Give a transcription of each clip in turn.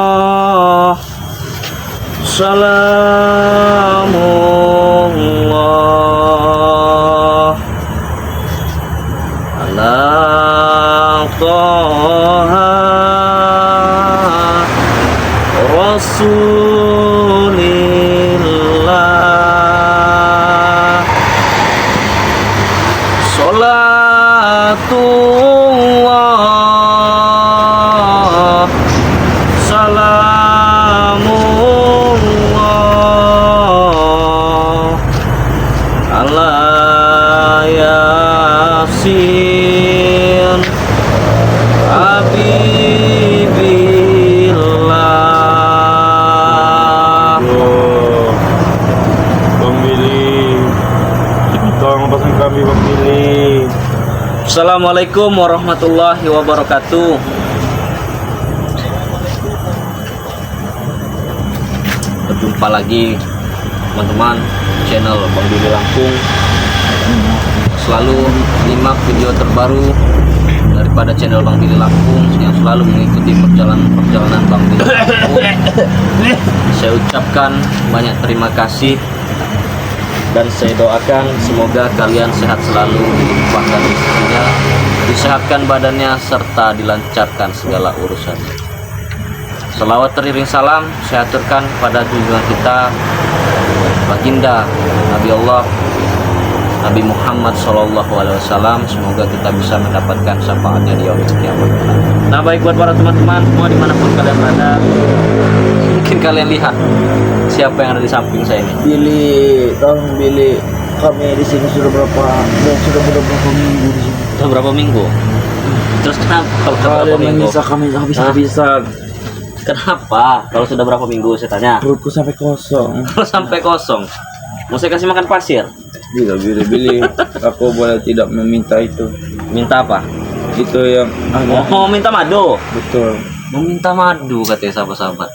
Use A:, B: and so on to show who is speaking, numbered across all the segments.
A: Salatullah salamullah ala Toha Rasulillah. Salatullah salamullah ala Yasin Habibillah.
B: Pemilih, tolong pasang kami pemilih.
A: Assalamualaikum warahmatullahi wabarakatuh. Berjumpa lagi teman-teman channel Bang Billy Lampung. Selalu nyimak video terbaru daripada channel Bang Billy Lampung yang selalu mengikuti perjalanan Bang Billy Lampung. Saya ucapkan banyak terima kasih dan saya doakan semoga kalian sehat selalu, dilimpahkan rezekinya, disehatkan badannya, serta dilancarkan segala urusannya. Selawat teriring salam saya aturkan pada junjungan kita baginda Nabi Allah Nabi Muhammad SAW. Semoga kita bisa mendapatkan syafaatnya di yaumil kiamat. Nah, baik buat para teman-teman semua dimanapun kalian berada, mungkin kalian lihat siapa yang ada di samping saya ini.
B: Billy, tolong Billy. Kami di sini sudah berapa minggu di sini.
A: Sudah berapa minggu? Terus kenapa kalau sudah berapa minggu?
B: Menyiksa kami habis-habisan.
A: Kenapa? Kalau sudah berapa minggu saya tanya.
B: Perutku sampai kosong.
A: Kalau sampai kosong, mau saya kasih makan pasir?
B: Billy. Aku boleh tidak meminta itu.
A: Minta apa?
B: Itu yang
A: Oh, minta madu.
B: betul.
A: Meminta madu katanya sahabat-sahabat.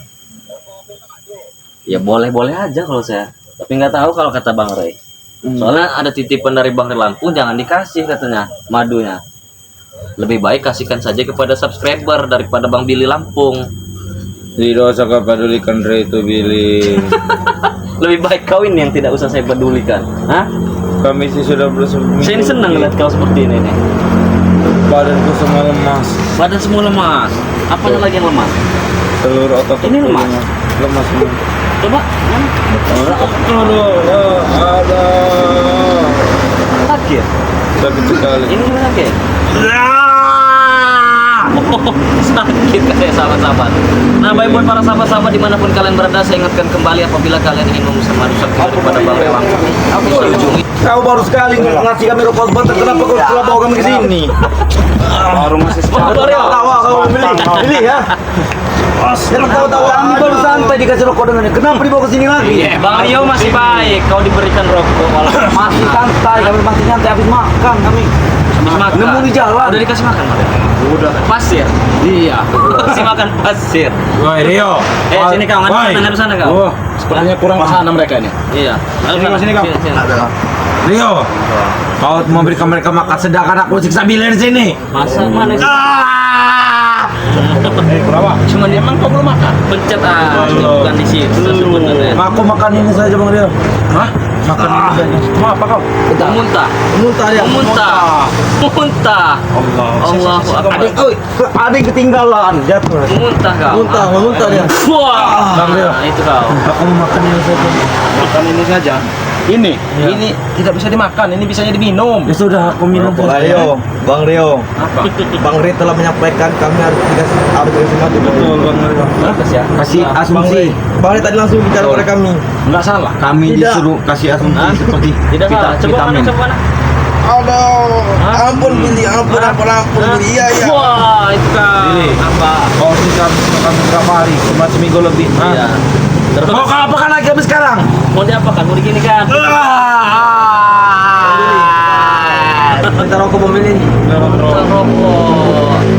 A: Ya boleh-boleh aja kalau saya. Tapi nggak tahu kalau kata Bang Ray. Soalnya ada titipan dari Bang Ray Lampung, jangan dikasih katanya madunya. Lebih baik kasihkan saja kepada subscriber daripada Bang Billy Lampung.
B: Tidak usah kau pedulikan Ray itu Billy.
A: Lebih baik kau ini yang tidak usah saya pedulikan. Hah?
B: Kami sih sudah bersama.
A: Saya ini senang lihat kau seperti ini nih.
B: Badanku semua lemas.
A: Badan semua lemas. Apanya lagi yang lemas?
B: Seluruh otot
A: Ini lemas?
B: Lemas semua.
A: Coba, mana?
B: Ada.
A: Sakit.
B: Sakit sekali.
A: Ini juga sakit. Oh, sakit katanya sahabat-sahabat. Nah, baik buat para sahabat-sahabat dimanapun kalian berada, saya ingatkan kembali apabila kalian ingin memesan madu sakti daripada Bang Ray Lampung, bisa hubungi.
B: Kau baru sekali ngasih kami rokok sebentar, kenapa kau telah bawa kami ke sini? Baru masih sekali. Tawa kau pilih ya. Jangan tahu-tahu kami baru santai dikasih rokok dengannya. Kenapa dibawa ke sini lagi?
A: Bang Rio masih baik, kau diberikan rokok walaupun
B: Masih santai, kami masih santai habis makan kami.
A: habis makan.
B: Nemu di jalan.
A: Udah dikasih makan, Bang?
B: Udah.
A: Pasir.
B: Iya.
A: Kasih makan pasir.
B: Woi Rio.
A: Sini kau, ngadep sana kau.
B: Sepertinya kurang sana mereka ini.
A: Iya.
B: Sini kau. Rio, kau memberikan mereka makan sedangkan aku siksa Billy di sini.
A: Masa mana sih?
B: Kenapa?
A: Cuman emang kau belum makan? Pencet bukan di situ sebenarnya.
B: Aku makan ini saja Bang Rio. Hah? Makan ini saja. Mau apa kau?
A: Muntah.
B: Muntah ya.
A: Muntah. Muntah. Allahu Akbar.
B: Ada yang ketinggalan jatuh.
A: Muntah kau.
B: Muntah dia.
A: Wah.
B: Bang Rio.
A: Itu kau.
B: Aku mau makan ini saja.
C: Makan ini saja. Ini,
B: Ya.
C: ini tidak bisa dimakan, ini bisanya diminum.
B: Ya sudah, aku minum
D: Bang Rio, Bang Rio,
C: Apa?
D: Bang Rio telah menyampaikan kami harus dikasih madu.
B: Betul Bang Rio.
C: Bagus ya.
B: Kasih asumsi.
D: Bang Rio tadi langsung bicara pada kami.
C: Enggak salah.
B: Kami
D: Tidak.
B: disuruh kasih asumsi seperti
A: Tidak salah. Coba mana?
B: vitamin.
A: Coba mana?
D: Aduh, ampun Billy, ampun Billy. Iya.
A: Wah, itu kau.
B: Billy.
A: Apa?
B: Kau sisa makan berapa hari? Cuma seminggu lebih.
A: Iya. Terus
B: Mau kau apakan lagi habis sekarang?
A: mau diapakan? Mau digini kan?
D: Minta rokok Bang Billy.
A: Rokok.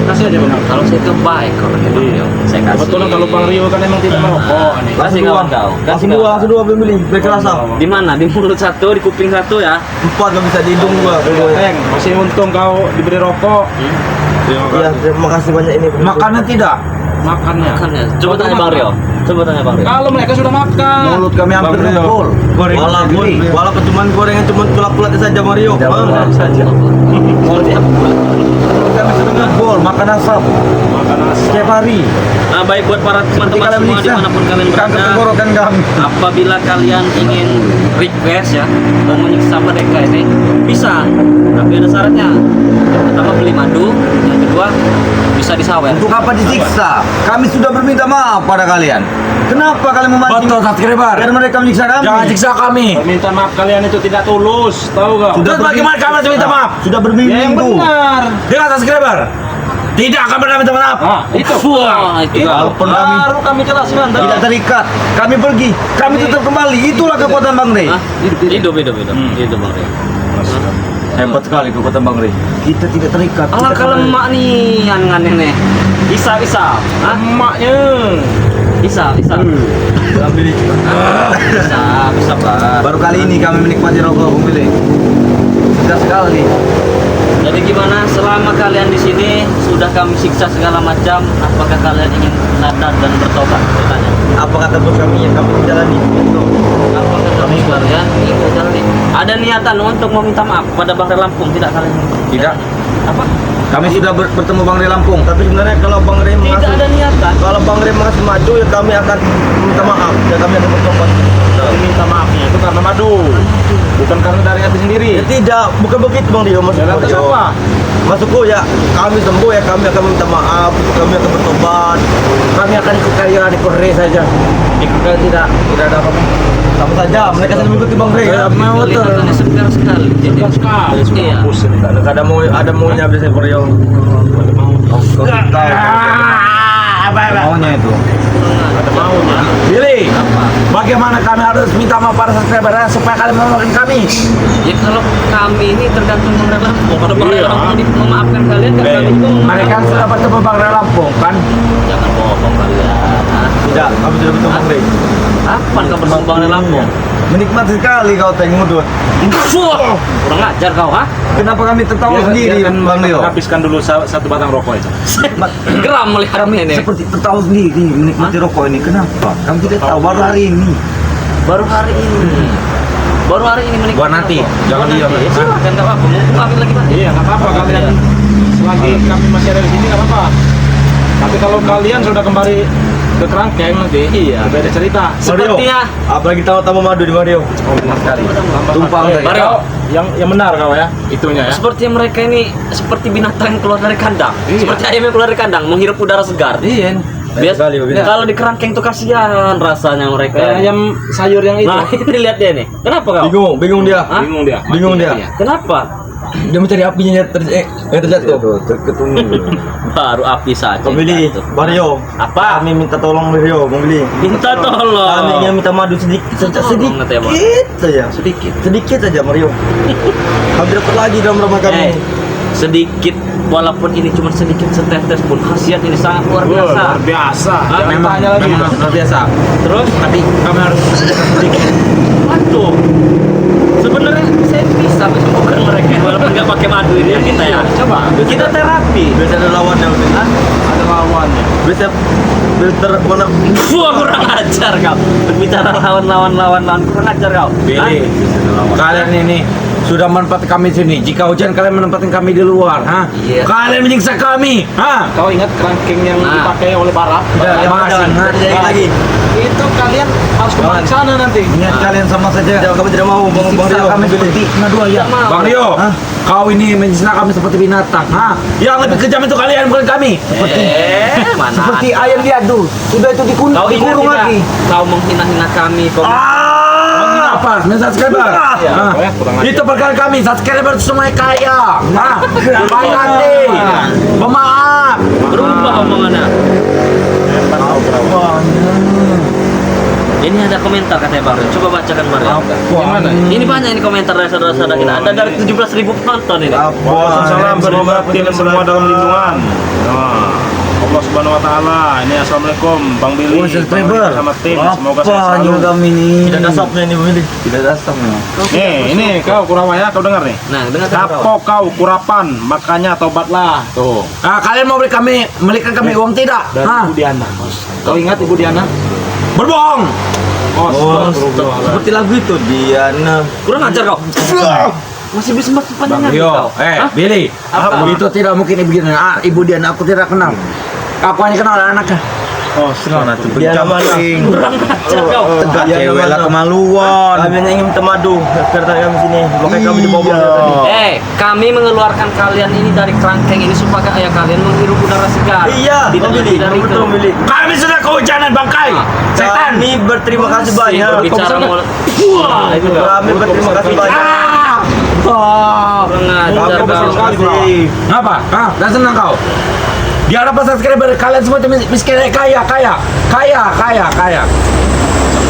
A: Kasih
C: saja Bang.
A: Kalau saya itu baik orangnya Bang Rio. Saya kasih.
C: Kebetulan kalau Bang Rio kan emang tidak merokok nih.
A: Kasih kawan kau.
D: Langsung dua belum beli. Beli kerasa.
A: Di mana? Di mulut satu, di kuping satu ya.
D: 4 nggak bisa di hidung gua.
C: Teng, masih untung kau diberi rokok.
D: Iya, terima kasih banyak ini.
C: Makanan tidak? Makannya.
A: Makanya. Coba tanya Bang Rio. Coba tanya Bang Rio.
C: Kalau mereka sudah makan.
D: Mulut kami hampir full. Walaupun cuman gorengan cuman kulak-kulaknya saja Mario.
A: Saja. Seperti apa?
D: Kami sudah ngebol, makan asap
C: Makan nasi.
D: setiap hari.
A: Nah, baik buat para teman-teman
D: Kalian
A: semua
D: bisa
A: dimanapun kalian
D: kanker
A: berada.
D: tenggorokan kami.
A: Apabila kalian ingin request ya, mau menyiksa mereka ini bisa, tapi ada syaratnya. Yang pertama beli madu, yang kedua bisa disawer.
D: Untuk apa disiksa? Kami sudah berminta maaf pada kalian. Kenapa kalian memancing?
B: Betul, subscriber.
D: Biar mereka menyiksa kami.
B: Jangan siksa kami.
C: Perminta maaf kalian itu tidak tulus, tahu gak?
D: Sudah
B: Terus bagaimana kami harus minta maaf?
D: Sudah
C: Ya, yang
D: berminggu.
C: benar.
B: Dengan subscriber. Tidak akan pernah minta maaf.
C: Ah, itu.
A: Wah, itu.
D: Walaupun kami
C: Baru kami jelasin Anda.
D: tidak terikat, kami pergi, kami tetap kembali. Itulah kekuatan Bang Rey.
A: Hah? Hidup. Hidup Bang Rio.
D: Hebat sekali kekuatan Bang Rey. Kita tidak terikat.
A: Allah
D: kita
A: kalau
D: kembali.
A: emak nih angan nih. Bisa. Hah?
C: Emaknya.
A: Bisa. Bisa, Pak.
D: Baru kali ini kami menikmati rokok Bang Billy. Sudah sekali.
A: Jadi gimana selama kalian di sini sudah kami siksa segala macam, apakah kalian ingin sadar dan bertobat? Bertanya.
D: Apa kata bos kami yang kami jalani? Itu.
A: Apakah kami kalian ingin jalani? Ada niatan untuk meminta maaf pada Bang Ray Lampung, tidak kalian?
D: Tidak.
A: Apa?
D: Kami sudah bertemu Bang Rey Lampung, tapi sebenarnya kalau Bang Rey
A: Tidak
D: mengasih
A: ada niatan.
D: kalau Bang Rey mengasih maju ya kami akan minta maaf dan kami akan bertobat.
C: Minta maafnya itu karena madu. Bukan karena dari hati sendiri.
D: Ya tidak, bukan begitu Bang Rio. Maksudku
C: Lantas
D: Rio.
C: apa?
D: Maksudku ya kami sembuh ya kami akan minta maaf, kami akan bertobat, kami akan ikut kalian di Rey saja. Ikut kalian tidak ada apa-apa. Sama saja, mereka sudah mengikuti Bang Rey. Ya, mau betul.
A: Kelihatannya segar sekali.
C: Bukan sekali sudah
A: Iya.
C: hapus ini.
D: Ada maunya biasanya Bang Rio. Kau tahu. Maunya itu.
C: Ada maunya.
B: Billy,
A: Apa?
B: bagaimana kami harus minta maaf pada subscriber supaya kalian memaafkan kami?
A: Ya kalau kami ini tergantung Bang Ray Lampung. Kalau Bang Ray
C: Iya.
A: Lampung memaafkan kalian, kan kami juga
B: Mereka
A: memaafkan.
B: sudah bertemu Bang Ray Lampung kan?
A: Jangan bohong kalian. Hah?
D: Tidak, kami sudah bertemu Bang Rey.
A: Kapan kau bersama Bang Ray Lampung?
D: Menikmati sekali kau teng mudut.
A: Wah, kurang ajar kau, ha?
D: Kenapa kami tertawa sendiri Bang Rio?
C: Habiskan dulu satu batang rokok itu.
A: Geram melihat
D: Kami
A: ini.
D: seperti tertawa sendiri menikmati rokok ini. Kenapa? Kami tidak tahu baru hari ini.
A: Baru hari ini. Baru hari ini menikmati.
B: Buat nanti,
A: rokok.
B: jangan
A: Buat
B: diam.
A: nanti. Silakan, nggak apa-apa. Mumpung kami lagi mati.
C: Iya, nggak apa-apa kalian. Selagi kami masih ada di sini nggak apa-apa. Tapi kalau kalian sudah kembali ke kerangkeng nanti, iya, beda cerita.
A: Sepertinya
D: Apalagi tahu-tahu madu di Mario.
C: Oh, benar sekali.
D: Tumpang
C: Eh,
D: saja.
A: Mario.
C: kau yang benar kau ya, itunya ya.
A: seperti mereka ini seperti binatang yang keluar dari kandang.
C: Iya.
A: Seperti ayam yang keluar dari kandang, menghirup udara segar.
C: Iya.
A: Biasa
D: Sekali, begitu.
A: kalau di kerangkeng tuh kasihan rasanya mereka.
C: Kayak ayam sayur yang itu.
A: Nah, ini lihat dia nih. Kenapa kau?
D: Bingung dia.
A: Hah?
C: Bingung dia.
D: Bingung dia.
C: Iya.
A: Kenapa?
D: Dia mencari apinya yang terjatuh. Terketung.
A: Baru api saja.
D: Pembeli
A: Jatuh.
D: Mario.
A: Apa?
D: Kami minta tolong Mario, pembeli.
A: Minta tolong.
D: Kami ingin minta madu sedikit saja,
A: Tolong, nanti ya, Bang.
D: sedikit saja.
A: Sedikit.
D: Saja Mario. Kami dapat lagi dalam rumah kami.
A: Sedikit walaupun ini cuma sedikit setetes pun khasiat ini sangat luar
C: Luar
A: biasa.
C: biasa.
A: Ah,
C: Jangan
B: Memang,
C: tanya lagi.
B: memang luar biasa.
A: Terus
B: Tapi kami harus sedikit.
A: waduh. Sebenarnya saya bisa menyembuhkan mereka walaupun nggak pakai madu ini ya kita ya.
C: Coba.
A: Kita terapi.
D: Biasa ada lawannya.
A: Hah?
C: Ada lawannya.
D: Biasa filter mana?
A: Wah, kurang ajar kau. Berbicara lawan kurang ajar kau.
B: Billy, kalian ini sudah menempatkan kami di sini. Jika hujan kalian menempatkan kami di luar, ha?
A: Iya.
B: Kalian menyiksa kami, ha?
C: Kau ingat kerangkeng yang
A: Nah.
C: dipakai oleh Barat?
B: Ya, makasih.
D: Jadi lagi.
C: Itu kalian harus kembali ke sana nanti.
D: Ingat kalian sama saja. Kami tidak mau Bang Rio.
B: kami seperti dua ya.
A: Tidak mau.
B: Bang Rio,
D: Hah?
B: kau ini menyiksa kami seperti binatang, ha? Yang lebih kejam itu kalian bukan kami.
A: Mana
D: Seperti
A: ada.
D: ayam diadu. Sudah itu
A: Kau ingat
D: dikurung
A: tidak?
D: lagi.
A: Kau menghina-hina kami. Kau
B: Apa? Subscriber.
C: Ya,
B: Hah?
C: ya, kurang ajar.
B: Itu perkara kami. Subscriber itu semuanya kaya. Nah, baik nanti. Pemaaf.
A: berubah omongannya.
C: Hebat kau perawan.
A: Ini ada komentar katanya Bang Rio. Coba bacakan Bang Rio.
C: Gimana?
A: Ini banyak ini komentar dari saudara-saudara kita. Ada dari 17.000 penonton ini.
C: Waalaikumsalam, semoga tim semua dalam lindungan. Allah Subhanahu wa taala. Ini assalamualaikum Bang Billy. Bang Billy sama tim. Semoga sehat selalu.
B: kami ini?
D: Tidak ada sapnya ini Billy.
B: Tidak ada sapnya.
C: Nih, ini kau Kurawaya, kau dengar nih.
A: Nah, dengar
C: Kapok kau kurapan, makanya tobatlah. Tuh.
B: Nah, kalian mau belikan kami uang tidak?
C: Dari
B: Hah?
C: Ibu Diana. Kau ingat Ibu Diana?
B: Berbohong.
D: Seperti lagu itu Diana.
A: kurang ajar kau. Masih bisa panjangnya kau.
B: Billy,
A: Apa?
B: itu tidak mungkin ibu Diana, aku tidak kenal. Aku hanya kenal anaknya.
C: Oh,
B: Nah, itu
D: Diana mana?
B: pencamping.
A: Kurang ajar kau.
B: Tegak
D: Diana
B: cewek lah
D: mana?
B: kemaluan.
D: Kami hanya ingin minta madu. Karena kami sini. Makanya kami dibawa tadi.
A: Kami mengeluarkan kalian ini dari kerangkeng ini supaya ayah kalian menghirup udara segar.
D: Iya,
A: tidak
D: Bang Billy.
A: dari
D: Betul Billy.
B: Kami sudah kehujanan bangkai. Setan.
D: Kami berterima kasih banyak.
A: Bicara mulai. Itu kau.
D: Kami berterima kasih banyak.
A: Kurang ajar kau.
B: Apa? Hah? Dan senang kau? Di hadapan subscriber kalian semua itu miskin, kaya.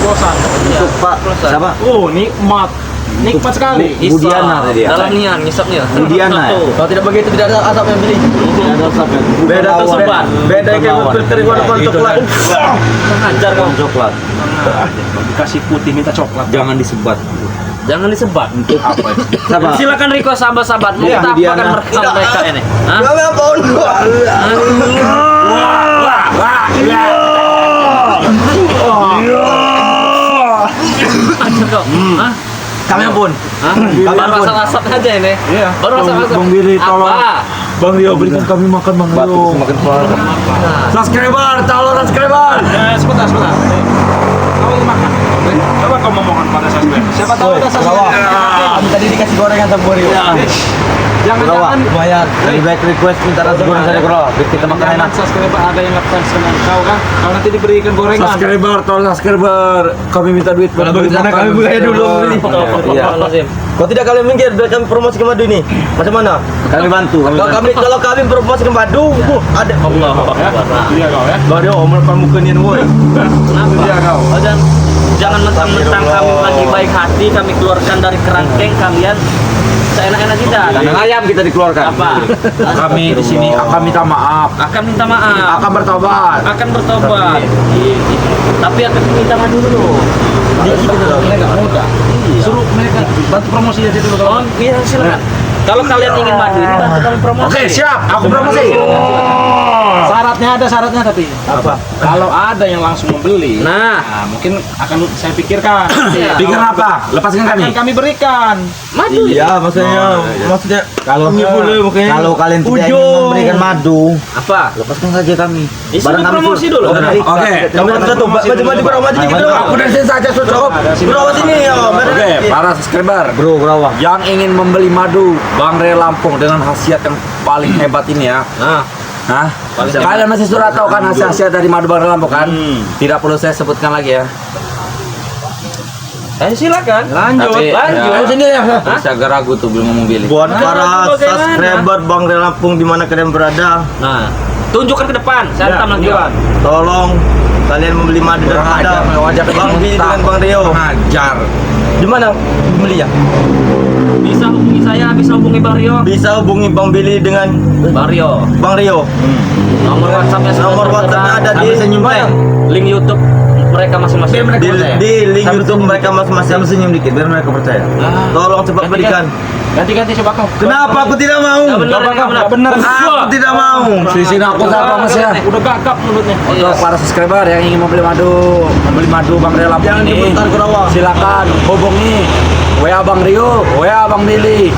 C: bosan.
D: Untuk Pak siapa?
C: Oh, nikmat. Nikmat sekali.
B: Bu Diana tadi ya?
A: Dalam nian, ngisapnya.
B: Bu Diana ya?
D: Kalau tidak begitu tidak ada asap yang Billy. Tidak ada asap. Beda tuh
A: Tersebar.
D: Beda kayak filter warna coklat.
A: Kurang ajar kau.
B: Coklat.
C: Dikasih putih minta coklat.
B: Jangan disebat.
A: Jangan disebat.
C: Untuk apa?
B: Siapa?
A: Silakan request sahabat-sahabatmu
B: Iya,
A: kita
B: Bu
A: apakan
B: Diana.
A: merekam mereka ini. Hah?
D: Kami ampun.
A: Ajar kau. Hah?
B: Kami ampun.
A: Hah? Baru asap-asap aja ini.
C: Iya.
A: Baru asap-asap.
B: Bang Billy, tolong.
A: Apa?
B: Bang Rio berikan kami makan Bang Rio.
D: Makan suara.
B: Subscriber, tolong subscriber.
C: Sebentar. Kau ingin makan? Coba kau memohon pada subscriber. Siapa tahu ada subscriber.
D: Kami tadi dikasih gorengan sama Rio.
C: Jangan-jangan
D: Lumayan. Lebih baik request minta nasi goreng saja bro. Kita makan
C: jangan
D: enak.
C: subscriber ada yang ngefans dengan kau kan? Kau nanti diberikan gorengan.
B: Subscriber, tolong subscriber. Kami minta duit.
D: Kalau begitu sana kami buka dulu.
B: Iya.
D: Kalau tidak kalian minggir, biar kami promosi ke madu ini. Macam mana?
B: Kami bantu.
D: Kalau kami promosi ke madu, ada.
A: Allah
C: Ya, dia kau ya.
D: Baru omel muka nian woi.
A: Kenapa?
C: Dia kau.
A: Oh, jangan mentang-mentang kami lagi baik hati kami keluarkan dari kerangkeng kalian seenak-enak kita.
B: Kandang ayam kita dikeluarkan.
A: Apa?
B: Kami di sini akan minta maaf.
A: Akan minta maaf.
B: Akan bertobat.
A: Akan bertobat. Tapi akan minta madu dulu.
C: Mereka muda. Suruh mereka bantu promosi aja dulu kalau.
A: Oh iya silakan. Kalau kalian ingin madu ini bantu kami promosi.
B: Oke, siap. Aku promosi.
C: Syaratnya tapi
D: Apa?
C: kalau ada yang langsung membeli,
A: Nah,
C: mungkin akan saya pikirkan.
A: Iya.
B: Pikir apa? Lepaskan kami.
C: Akan kami berikan.
A: madu.
D: Iya, maksudnya
B: Kalau
D: ini boleh makanya.
B: kalau kalian tidak ingin
D: Ujung.
B: memberikan madu,
A: Apa?
B: lepaskan saja kami.
A: Suruh promosi dulu.
B: Oke.
D: Kamu satu, maju bro, maju dikit bro.
B: Aku dari sini saja cukup.
D: Bro, sini ya.
B: Oke, para subscriber, bro, yang ingin membeli madu Bang Ray Lampung dengan khasiat yang paling hebat ini ya.
A: Nah,
B: Kalian masih sudah tahu kan khasiat dari madu Bang Ray Lampung kan? Tidak perlu saya sebutkan lagi ya.
A: silakan.
B: Lanjut.
A: Lanjut.
B: Sini ya. Saya agak ragu tuh belum ngomong Billy.
D: Buat
A: Nah,
D: para
A: bagaimana?
D: subscriber Bang Ray Lampung di mana kalian berada,
A: Nah, tunjukkan ke depan. Saya
C: Ya,
A: rekam lagi.
C: tunjukkan.
D: tolong kalian membeli madu dan
B: Kurang ajar,
D: ada
B: wajah
D: Bang Billy dengan Bang Rio.
B: Ajar.
D: Di mana beli ya?
A: Bisa hubungi saya, bisa hubungi Bang Rio.
D: Bisa hubungi Bang Billy dengan
A: Bang Rio.
D: Bang Rio.
A: Nomor WhatsAppnya sudah
D: Nomor
A: tertera.
D: WhatsAppnya ada di
B: senyum-senyum.
A: Link YouTube mereka masing-masing.
D: di link YouTube mereka masing-masing.
B: senyum dikit biar mereka percaya.
D: Tolong cepat berikan.
C: Ganti-ganti coba kau.
D: Kenapa aku tidak mau?
A: Nggak benar, nggak benar.
C: Benar.
D: Aku tidak mau.
B: Di sini aku sama Mas ya.
C: Udah gagap mulutnya.
B: Untuk para subscriber yang ingin membeli madu Bang Ray Lampung
D: Jangan
B: ini,
D: diputar ke rawa.
B: silakan hubungi WA Bang Rio, WA Bang Billy.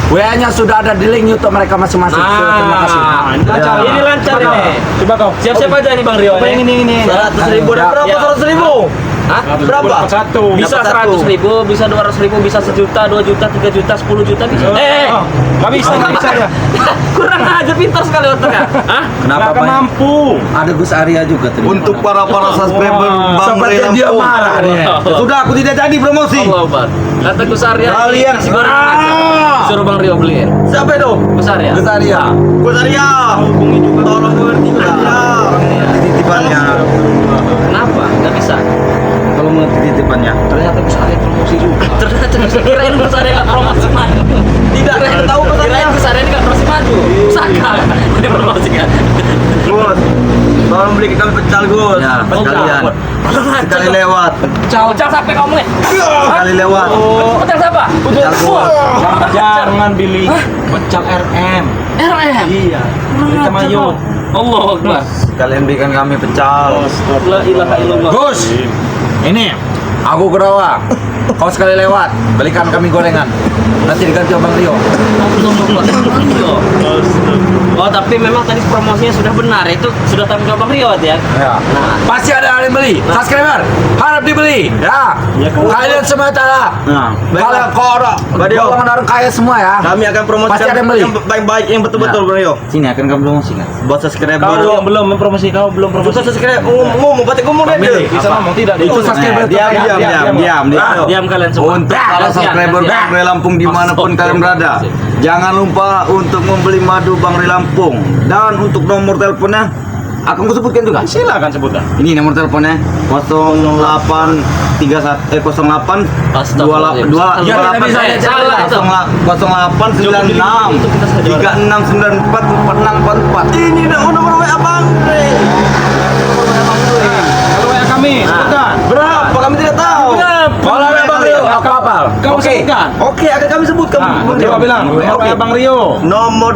B: WA-nya sudah ada di link YouTube mereka masing-masing. Terima kasih.
C: Lancar.
A: Ini lancar ini.
C: Coba kau.
A: Siap-siap aja nih Bang Rio.
C: Apa yang ini?
D: 100.000 dan berapa?
A: Ya.
D: 100.000.
A: Hah?
D: Berapa?
C: Satu.
A: Bisa
D: Dapat satu.
A: 100.000, bisa 200.000, bisa 1 juta, 2 juta, 3 juta, 10 juta bisa.
C: Nggak bisa ya.
A: Kurang aja pintar sekali otaknya. Hah?
C: Nggak
B: Kenapa Pak?
C: mampu.
B: Ada Gus Arya juga tadi.
D: Untuk para subscriber Bang Ray
B: seperti dia
D: Lampung.
B: marah nih.
D: Sudah aku tidak jadi promosi.
A: Allah Akbar. Kata Gus Arya,
D: Kalian-
A: kasih goreng aja. Suruh Bang Rio beliin.
D: Siapa itu?
A: Gus Arya.
B: Gus Arya.
D: Gus Arya. Hubungi juga. Tolong mengerti Gus Arya. Titipannya.
A: Kenapa? Nggak bisa.
D: Tolong mengerti titipannya.
C: Ternyata Gus Arya promosi juga.
D: beli ke kami pecal Gus.
B: Ya, sekalian. Sekali lewat.
A: Pecel sampai kamu nih.
B: Sekali lewat.
A: Pecel siapa?
B: Pecel gua.
C: Jangan Billy. Pecel RM.
A: RM.
C: Iya. Beli sama Yud.
A: Allah Akbar.
B: Kalian berikan kami pecal.
A: La ilaha illallah.
B: Gus, ini aku ke rawa. Kau sekali lewat, belikan kami gorengan. Nanti diganti Bang Rio.
A: Oh, tapi memang tadi promosinya sudah benar. Itu sudah tampil Bang Rio ya.
B: Ya.
A: Nah,
B: Pasti ada yang beli. Subscriber harap dibeli. Ya. Kalian semua tahu.
D: Nah,
B: Kalau kau golongan orang kaya semua ya.
D: kami akan promosikan
B: Pasti ada yang beli.
D: yang baik-baik yang betul-betul Bang Rio.
B: Sini akan kami promosikan.
D: Buat subscriber.
C: Kau belum mempromosi, kau belum
D: Buat
C: promosi.
D: subscriber ngomong berarti ngomong deh.
C: Bisa ngomong tidak?
B: Itu subscriber
D: Diam.
A: diam kalian semua.
B: Untuk para
A: Kalian
B: subscriber
A: siap.
B: Bang Ray Lampung dimanapun kalian berada, jangan lupa untuk membeli madu Bang Ray Lampung. Dan untuk nomor teleponnya akan aku sebutkan juga.
C: Silakan sebutkan.
B: Ini nomor teleponnya 0831 08
A: Astagfirullahaladzim.
B: 28
A: Ya, tidak bisa, ya, salah itu.
B: 0896
A: Itu kita saja.
B: 3694 4644.
D: Ini nomor WA Bang Ray.
C: Kalau WA kami, sebutkan.
D: Berapa? Kami tidak tahu.
B: Kalau ada Bang Rio, aku hafal.
C: Kau sebutkan.
D: Oke, akan kami sebutkan.
C: Nah, coba bilang. Nomor WA Bang Rio.
D: Nomor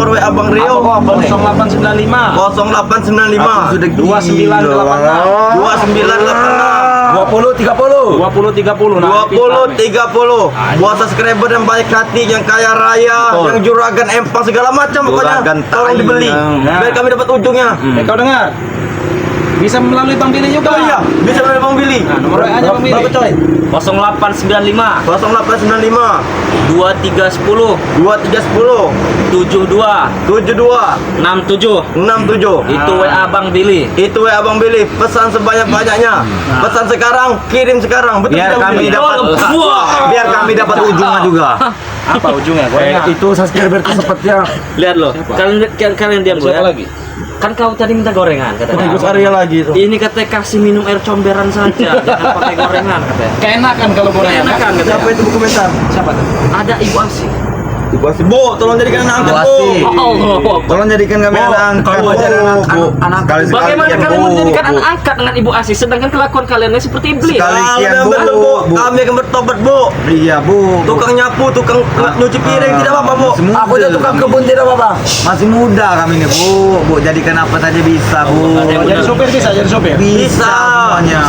D: WA Bang Rio.
C: 0895
D: 0895
B: Sudah
C: 2986
B: 20 30
C: 2030. Nah,
D: 20-30 buat subscriber yang baik hati, yang kaya raya,
B: Betul.
D: yang juragan empang segala macam pokoknya
B: Juragan
D: tolong
B: tai.
D: dibeli
C: Nah.
D: biar kami dapat ujungnya.
C: Kau dengar? Bisa melalui Bang Billy juga.
D: Oh iya, bisa dari Bang Billy.
C: Nah, nomor WA-nya Bang Billy.
D: Berapa coy?
A: 0895
D: 0895
A: 2310
D: 2310
A: 72
D: 72
A: 67.
D: 67.
A: Itu WA Bang Billy.
D: Itu WA Bang Billy, pesan sebanyak-banyaknya. Pesan sekarang, kirim sekarang. Betul
B: Biar
D: tidak, Bang
B: kami
D: Billy?
B: dapat biar kami dapat ujungnya juga.
C: Apa ujungnya? Gorengan.
B: Itu subscriber itu sepertinya
A: Lihat loh. Kalian diam dulu ya.
C: Siapa lagi?
A: Kan kau tadi minta gorengan katanya.
D: Gus Arya lagi itu.
A: Ini katanya kasih minum air comberan saja, jangan pakai gorengan katanya.
C: Keenakan kalau gorengan.
A: Enakan
D: Siapa
A: katanya.
D: itu komentar?
C: Siapa tuh?
A: Ada Ibu Asih.
D: Bu, tolong jadikan anak angkat, Bu.
B: Wasi.
A: Oh,
B: Tolong jadikan kami anak angkat.
D: Kamu ajar
B: anak
A: bagaimana kalian menjadikan anak angkat dengan Ibu Asih sedangkan kelakuan kaliannya seperti iblis?
B: Sekali. Kalian,
D: Betul,
B: Bu.
D: Bu. Kami akan bertobat, Bu.
B: Iya, Bu.
D: Tukang nyapu, tukang nyuci piring tidak apa-apa, Bu.
B: Aku udah tukang kebun tidak apa-apa. Masih muda kami nih, Bu. Bu, jadikan apa saja bisa, Bu.
C: Jadi sopir bisa, jadi sopir.
B: Bisa semuanya.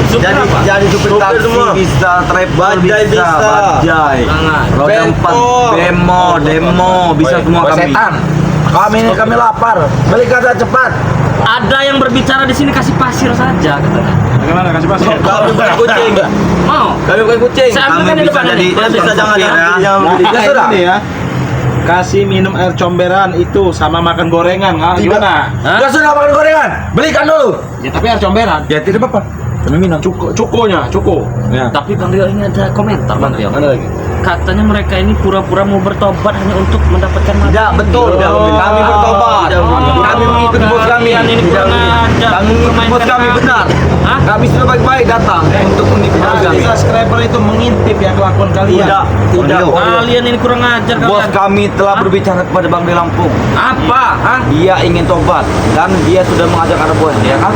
A: Supir
B: Jadi
A: apa?
B: jadi supir
D: Supir
B: taksi
D: semua.
B: bisa, travel
D: Bajai bisa.
B: bajai.
A: Jangan.
B: Roda empat, demo, bisa semua kami. Kami lapar. Beli kata cepat.
A: Ada yang berbicara di sini kasih pasir saja katanya.
C: Bagaimana kasih pasir?
D: Kami bukan kucing.
A: Mau?
D: Kami bukan kucing.
A: Saya ambilkan
B: Kami
A: di
B: bisa
A: depan
B: jadi
A: ini.
D: Tidak bisa, jangan
B: supir, ya.
D: jangan beli.
C: Nah,
B: Ya, sudah.
C: ini ya. Kasih minum air comberan itu sama makan gorengan. Ah, gimana?
A: Hah?
B: Gak sudah makan gorengan. Belikan dulu.
C: Ya tapi air comberan.
B: Ya tidak apa-apa. Kami minum.
C: Cukonya, cuko.
B: Ya.
A: Tapi Bang Rio ini ada komentar Bang Rio.
C: Mana lagi?
A: Katanya mereka ini pura-pura mau bertobat hanya untuk mendapatkan mati.
B: Tidak betul. Kami bertobat. Kami mengikuti bos kami.
A: Kalian ini kurang ajar.
B: Kami mengikuti bos kami benar.
A: Hah?
B: Kami sudah baik-baik datang untuk mengikuti bos
C: Kali
B: kami.
C: subscriber itu mengintip ya kelakuan kalian.
B: Udah.
A: Kalian ini kurang ajar
B: Bos
A: kalian.
B: kami telah berbicara kepada Bang Di Lampung.
A: Apa? Hah?
B: Dia ingin tobat dan dia sudah mengajak anak buahnya, ya kan?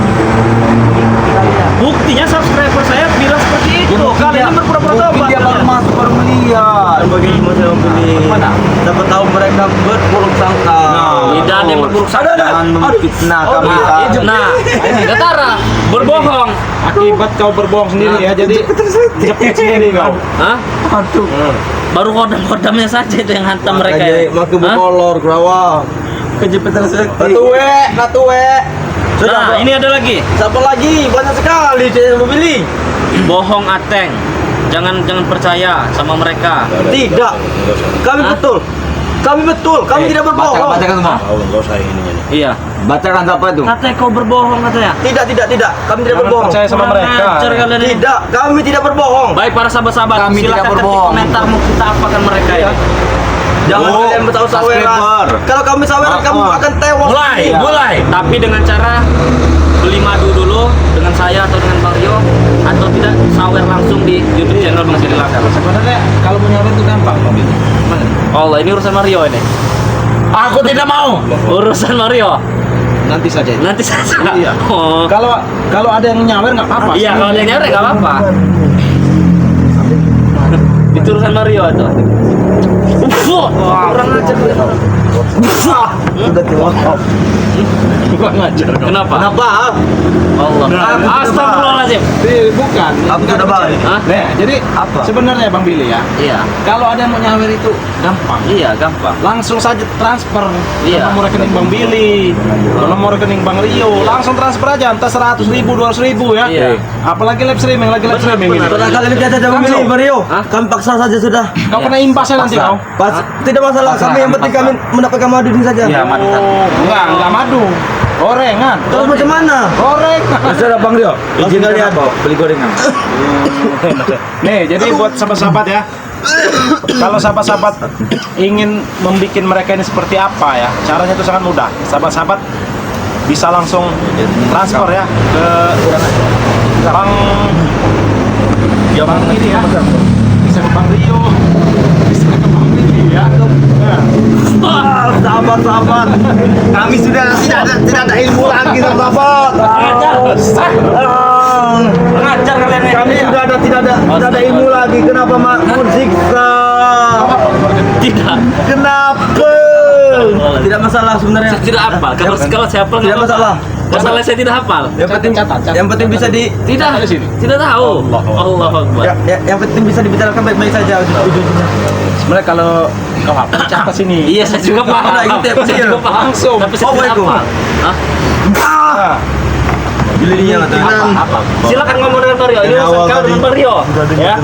A: Buktinya subscriber saya bilang seperti itu. Kalian ini berpura-pura tobat.
B: Mungkin dia baru masuk baru melihat.
D: Bagi semua beli.
B: Mana?
D: Dapat tahu mereka berburuk sangka.
A: Tidak ada yang berburuk sangka.
B: Jangan memfitnah kami. Pak.
A: Nah, Gatara berbohong.
C: Akibat kau berbohong sendiri ya, jadi jepit sendiri kau.
A: Hah?
B: Aduh.
A: Baru kodam-kodamnya saja itu yang hantam mereka.
D: Makanya
A: ya.
D: makin
A: Hah?
D: berkolor kerawang.
B: Kejepitan sekali.
D: Natue.
A: Nah, ini ada lagi.
D: Siapa lagi? Banyak sekali saya mau beli.
A: Bohong Ateng. Jangan percaya sama mereka.
D: Tidak. Kami
A: Hah?
D: betul. Kami tidak berbohong.
B: Bacakan semua.
C: Enggak usah ini.
A: Iya.
B: Bacakan apa itu?
A: Katanya kau berbohong katanya.
D: Tidak. Kami tidak
C: Jangan
D: berbohong.
C: percaya sama
A: Kurang
C: mereka.
A: ajar kalian ini.
D: Tidak, kami tidak berbohong.
A: Baik para sahabat-sahabat,
B: Kami tidak
A: silakan ketik
B: berbohong.
A: komentarmu kita apakan mereka ini.
D: Jangan
B: Oh,
D: kalian bertahu saweran.
B: subscriber.
D: Kalau kami saweran, kamu akan tewas.
A: Mulai. Tapi dengan cara beli madu dulu dengan saya atau dengan Bang Rio, atau tidak sawer langsung di YouTube channel Bang Siri Langkar.
C: Sebenarnya kalau menyawer itu gampang mobil.
A: Allah, ini urusan Mario ini.
B: Aku tidak mau.
A: Urusan Mario.
C: nanti saja.
A: Nanti saja.
C: Iya.
A: Oh.
C: Kalau ada yang nyawer nggak apa-apa.
A: Iya, kalau ada yang nyawer nggak apa-apa. Diturusan Mario atau? Kurang ajar.
B: Sudah tua.
C: Bukan ngajar.
A: Kenapa?
B: Kenapa?
A: Allah. Astagfirullahaladzim.
C: Bukan.
B: Apa sudah balik?
A: Hah?
C: Nah, jadi
B: Apa?
C: sebenarnya Bang Billy ya,
A: Iya.
C: kalau ada yang mau nyawer itu gampang.
A: Iya, gampang.
C: Langsung saja transfer ke
A: Iya.
C: nomor rekening Bang Billy, ke nomor rekening Bang Rio, langsung transfer aja entah 100.000, 200.000 ya.
A: Iya.
C: Apalagi live streaming, lagi live streaming ini.
B: Pernah kali kita coba
C: Langsung.
B: milih Mario.
A: Hah?
B: Kami paksa saja sudah.
C: Kau kena imbasnya nanti kau.
B: Pas tidak masalah. Kami yang penting kami mendapatkan madu ini saja.
C: Oh, enggak madu. Gorengan.
B: Terus macam mana?
C: Gorengan.
B: Sudah Bang Rio. Izin kalian beli gorengan.
C: Nih, jadi buat sahabat-sahabat ya. Kalau sahabat-sahabat ingin membuat mereka ini seperti apa ya, caranya itu sangat mudah. Sahabat-sahabat bisa langsung transfer ya ke Bang ini ya. Bisa ke Bang Rio, bisa ke Bang Billy ya. Nah,
B: Sahabat-sahabat, kami sudah tidak ada ilmu lagi sahabat.
A: Pengajar kalian ini.
B: Kami sudah tidak ada ilmu lagi. Kenapa makmur siksa?
A: Tidak.
B: Kenapa? Tidak masalah sebenarnya.
A: Saya tidak hafal. Kalau saya hafal
B: Tidak
A: nggak
B: masalah.
A: Masalah saya tidak hafal.
B: Yang penting Yang penting bisa
A: Tidak.
C: di sini.
A: Tidak tahu. Allah Akbar.
B: yang penting bisa dibicarakan baik-baik saja ujung-ujungnya.
C: sebenarnya kalau kau hafal catat sini.
A: Iya, saya juga paham.
B: Udah, gitu ya,
A: Saya juga paham.
C: langsung.
A: Tapi saya tidak
B: Assalamualaikum.
A: hafal. Hah?
C: Nah,
B: Jelinya
C: apa?
A: Silakan ngomong dengan Mario. Ini urusan kau dengan Mario. Ya.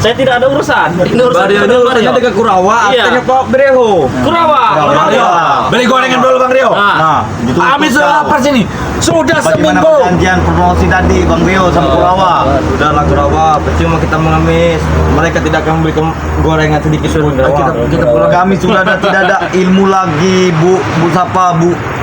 A: Saya tidak ada urusan. Ini urusan
B: Mario
A: kau
B: ini
A: dengan
B: urusannya
A: Mario.
B: dengan Kurawa,
A: Iya.
B: artinya Pak Breho.
A: Kurawa.
B: Mario.
C: Beli gorengan dulu Bang Rio.
A: Nah.
C: Kami sudah lapar sini. Sudah
B: Bagaimana
C: seminggu.
B: perjanjian promosi tadi Bang Rio sama Kurawa? Sudahlah Kurawa, percuma kita mengemis. Mereka tidak akan memberi gorengan sedikit pun. Kita pulang. Kami sudah tidak ada ilmu lagi, Bu siapa,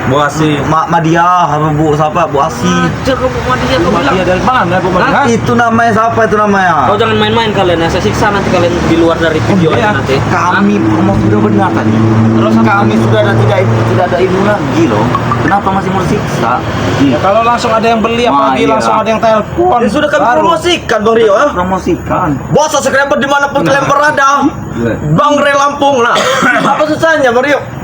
B: Bu Asi, Madia, sama Bu siapa, Bu Asi.
A: Ajar kau Madia kau bilang.
C: Iya dari mana Bu Madia?
B: Itu namanya siapa itu namanya?
A: Kau jangan main-main kalian ya. Saya siksa nanti kalian di luar dari video ini
C: iya.
A: nanti.
B: Kami promosi sudah benar tadi.
A: Terus
B: Kami sudah tidak ada ilmu lagi loh. Kenapa masih mau siksa?
C: Ya, kalau langsung ada yang beli apalagi
B: iya.
C: langsung ada yang telepon.
B: Ya sudah kami
C: Baru.
B: promosikan Bang Rio. Promosikan. Bos subscriber dimanapun kalian berada. Bang Re Lampung lah. Apa susahnya Bang Rio?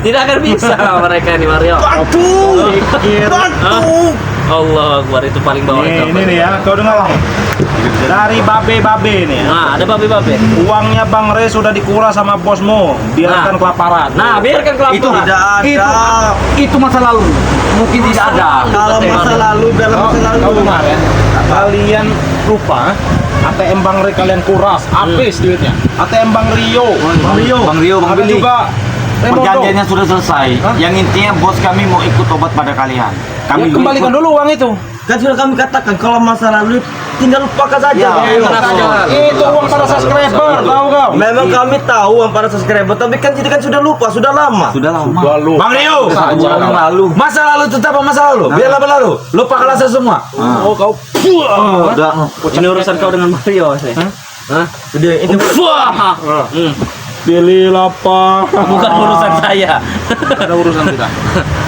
A: tidak akan bisa mereka ini Mario.
B: Aduh.
C: Sedikit.
B: Aduh.
A: Allah Akbar, itu paling bawah itu.
C: Ini nih ya, kau dengar. Dari babe-babe nih ya.
A: Nah, ada babe-babe.
C: Uangnya Bang Re sudah dikuras sama bosmu. Biarkan
A: Nah.
C: kelaparan.
A: Nah, biarkan kelaparan.
B: Itu tidak ada.
C: Itu masa lalu. Mungkin tidak ada.
B: Kalau masa lalu dalam
C: Kau
B: masa lalu.
C: kemarin kalian lupa ATM Bang Re kalian kuras, habis duitnya. ATM Bang Rio.
B: Bang Rio, Bang
C: Ada
B: Billy.
C: juga Remodo.
B: Perjanjiannya sudah selesai.
C: Hah?
B: Yang intinya bos kami mau ikut tobat pada kalian.
C: Ya, kembalikan dulu uang itu.
B: Kan sudah kami katakan kalau masa lalu tinggal lupakan saja.
C: Ya,
B: Bang Rio.
A: kenapa?
C: Itu uang para subscriber, tahu kau?
B: Memang kami tahu uang para subscriber, tapi kan kita kan sudah lupa, sudah lama. Sudah lama.
C: Lalu.
E: Bang Rio,
C: Saja.
B: lalu.
E: masa lalu tetap masa lalu. Biarlah berlalu. Lupakanlah semua.
C: Oh, kau.
B: Udah.
A: Ini urusan kau dengan Mario sih. Hah?
B: Sudah ini
A: Wah.
C: Pilih lapar.
A: Bukan urusan saya.
C: Ada urusan kita.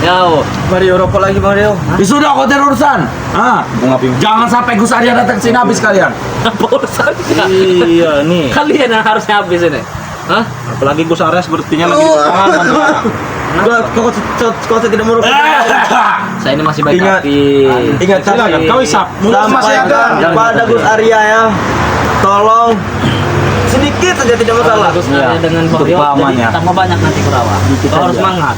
A: Ya,
B: Mario rokok lagi Bang Rio.
E: Ya sudah kau tidak urusan. Ah, jangan sampai Gus Arya datang sini habis kalian.
A: apa urusannya?
C: Iya nih.
A: Kalian yang harusnya habis ini. Hah?
C: Apalagi Gus Arya sepertinya lagi di tangan.
B: Kau tidak merokok.
A: Saya ini masih baik
B: Ingat.
A: hati.
B: Ingat
C: Silakan, kau isap. Mulut masih ada.
B: Pada Gus Arya ya. Tolong sedikit saja tidak masalah.
A: Bagus sekali dengan Mario. Jadi tambah banyak nanti Kurawa. Kau harus semangat.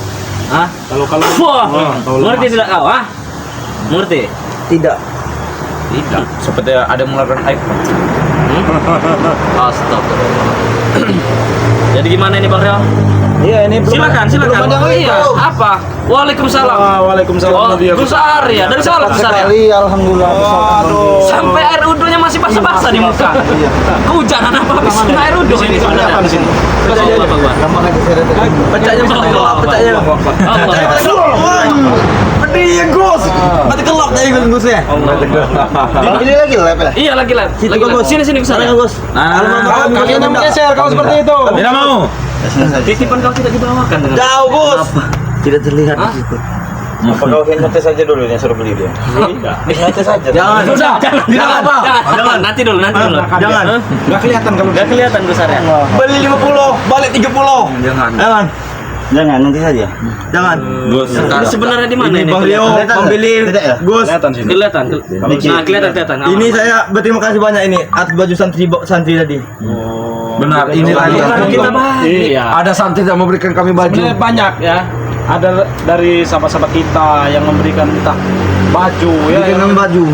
A: Hah?
C: Kalau
A: Wah,
C: kalau
A: ngerti tidak kau? Hah? Ngerti?
B: Tidak.
A: Tidak.
E: Seperti ada mengeluarkan aib.
A: Astagfirullah. Jadi gimana ini Bang Rio?
C: Iya ini
A: Silakan.
C: Belum ada yang
A: Iya,
C: lepas.
A: apa? Waalaikumsalam.
C: Waalaikumsalam.
A: Oh,
C: Nadia.
A: Gus Arya. Dari sana Gus Arya.
B: alhamdulillah.
C: Aduh.
A: Sampai air udhunya masih basah-basah di muka. Kehujanan apa habis kena air udhu ini
C: Ada apa di sini?
A: Allahu Akbar.
B: Pecahnya pecahnya. Pedih Gus. Mati kelap tadi Gus ya. Ini lagi live ya.
A: Iya lagi live.
B: Situ
A: Lagi live.
B: Gus.
A: Sini Gus Arya.
B: Gus.
C: Kalian yang menggeser kalau seperti itu.
E: Tidak mau.
A: Titipan kau tidak dibawakan dengan
B: Jauh Gus. Tidak terlihat
A: Hah?
B: di situ.
C: Apa kau hipnotis saja dulu yang suruh beli dia? Hipnotis saja.
B: Jangan.
E: Sudah, tidak apa.
A: Jangan, nanti dulu.
B: Jangan.
C: Enggak kelihatan kalau
A: Gak kelihatan Gus Arya.
B: Beli 50, balik 30.
E: Jangan.
B: Jangan, nanti saja. Jangan.
E: Gus.
A: Ini sebenarnya di mana ini?
B: Bang Rio membeli Gus.
C: kelihatan sini.
A: Kelihatan. Nah, kelihatan.
B: Ini saya berterima kasih banyak ini atas baju santri tadi.
E: Benar, ini tadi.
A: Kita bahas.
C: Iya.
E: Ada santri yang memberikan kami baju.
C: Sebenarnya banyak ya. Ada dari sahabat-sahabat kita yang memberikan entah baju ya.
B: Dengan baju.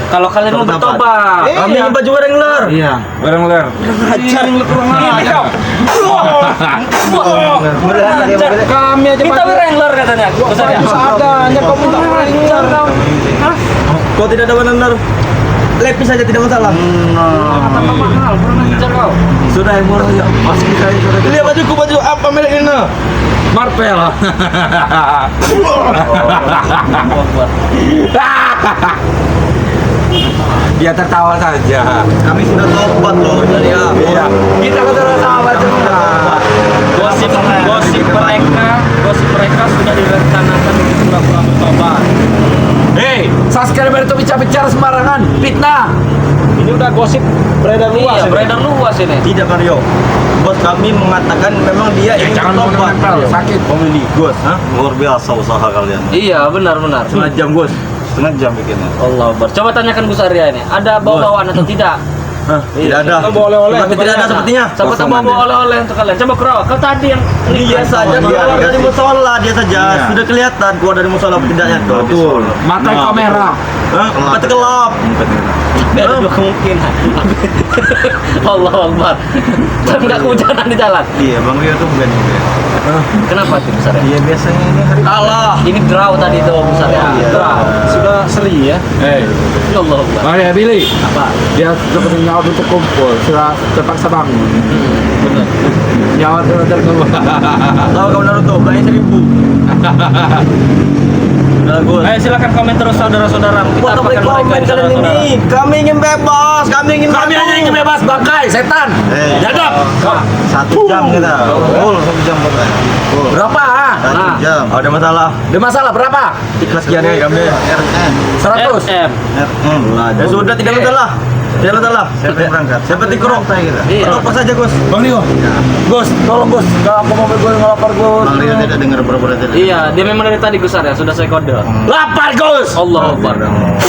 A: Kalau kalian mau bertobat,
B: Kami ingin baju Wrangler.
E: Iya, bareng ler.
C: Kami aja
A: kita Wrangler katanya. Gus Arya.
C: ada hanya kau minta Wrangler.
B: Kau tidak ada benar. Lepis saja tidak masalah.
A: Tambah mahal, kurang ajar kau.
B: Sudah yang murah ya. Masih kita sudah. Lihat bajuku, baju apa merek ini?
E: Marvel. Dia tertawa saja.
B: Kami sudah tobat loh dari
E: Iya. Kita kan tertawa juga.
A: Gosip mereka sudah direncanakan untuk pura-pura bertobat.
E: Hei, subscriber itu bicara sembarangan, fitnah.
C: Ini udah gosip beredar luas.
A: Iya,
C: ini.
A: beredar luas ini.
B: Tidak Mario. Bos kami mengatakan memang dia ingin
E: Jangan
B: bertobat.
E: menempel, sakit.
B: Pembeli Gus, luar biasa usaha kalian.
A: Iya, benar.
B: Setengah jam Gus.
C: Setengah jam bikinnya.
A: Allah Akbar. Coba tanyakan Gus Arya ini, ada bau-bauan atau tidak?
B: Hah, tidak ada.
C: Kita bawa oleh-oleh.
B: Tapi tidak ada sepertinya.
A: Siapa tahu mau bawa oleh-oleh untuk kalian. Coba kau tadi yang
B: Dia saja keluar dari musola, dia saja sudah kelihatan keluar dari musola apa tidaknya tuh.
C: Betul.
E: Mata kamera.
B: Hah? Mata gelap.
A: ada dua kemungkinan. Allah Akbar. Tapi nggak kehujanan di jalan.
B: Iya, Bang Rio tuh bukan.
A: Kenapa tuh Gus Arya?
B: Iya, biasanya ini hari
A: Kalah. Ini draw tadi tuh Gus Arya. Draw.
C: Sudah seri ya.
A: Ya Allah Akbar.
E: Mari Billy.
A: Apa?
E: Dia seperti nyawa untuk kumpul, sudah terpaksa bangun.
A: Benar.
E: Nyawa terkumpul.
B: tahu kamu Naruto, belanja 1000. Udah Gus.
A: Ayo silakan komen terus saudara-saudara. Kita
B: Buat apa
A: apakan
B: komen
A: mereka di
B: kalian
A: saudara-saudara.
B: ini? Kami ingin bebas, kami ingin
E: Kami hanya ingin bebas bangkai, setan. Jadap.
B: 1 jam kita. Full 1 jam pokoknya.
E: Berapa?
B: 1 jam. Oh, ada masalah.
E: Ada masalah berapa?
B: Ikhlas kian ya kami.
E: 100.
A: FM.
B: Ya sudah tidak masalah. Tidak masalah. Siapa yang berangkat? Siapa tikro?
A: Iya.
B: Apa saja Gus?
E: Bang Rio. Gus, tolong Gus. Kalau aku mau gue ngelapar Gus.
B: Bang Rio tidak dengar berapa tadi.
A: Iya, dia memang dari tadi Gus Arya sudah saya kode.
E: Lapar Gus.
A: Allah Akbar.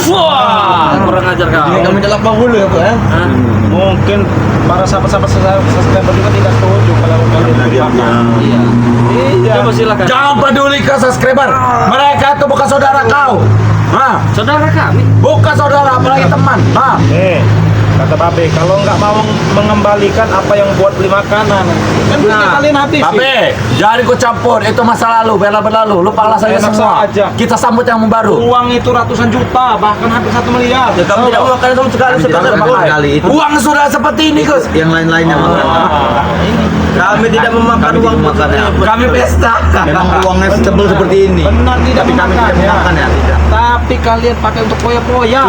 A: Wah, kurang ajar kau.
B: Ini kami dalam dulu ya, Pak ya.
A: Hah?
C: Mungkin para sahabat-sahabat subscriber juga tidak setuju kalau kalian makan.
A: Iya.
C: Iya.
A: Coba silakan.
E: Jangan peduli ke subscriber. Mereka itu bukan saudara kau. Hah?
A: Saudara kami.
E: Bukan saudara, apalagi teman. Hah?
C: Kata Babe, kalau nggak mau mengembalikan apa yang buat beli makanan, kan duitnya kalian habis.
E: Tapi jangan ikut campur, itu masa lalu, bela berlalu. Lupalah saja
C: Enak
E: semua.
C: saja.
E: Kita sambut yang baru.
C: Uang itu ratusan juta, bahkan hampir 1 miliar.
B: Ya, kami tidak makan sama sekali sekali itu.
E: Uang sudah seperti ini, Gus.
B: Yang lain-lainnya makan. Kami tidak memakan uang makannya.
E: Kami pesta.
B: Memang uangnya setebal seperti ini.
C: Benar tidak
B: Tapi kami
C: memakan
B: tidak
C: ya.
B: memakan ya, tidak.
C: Tapi kalian pakai untuk poya-poya.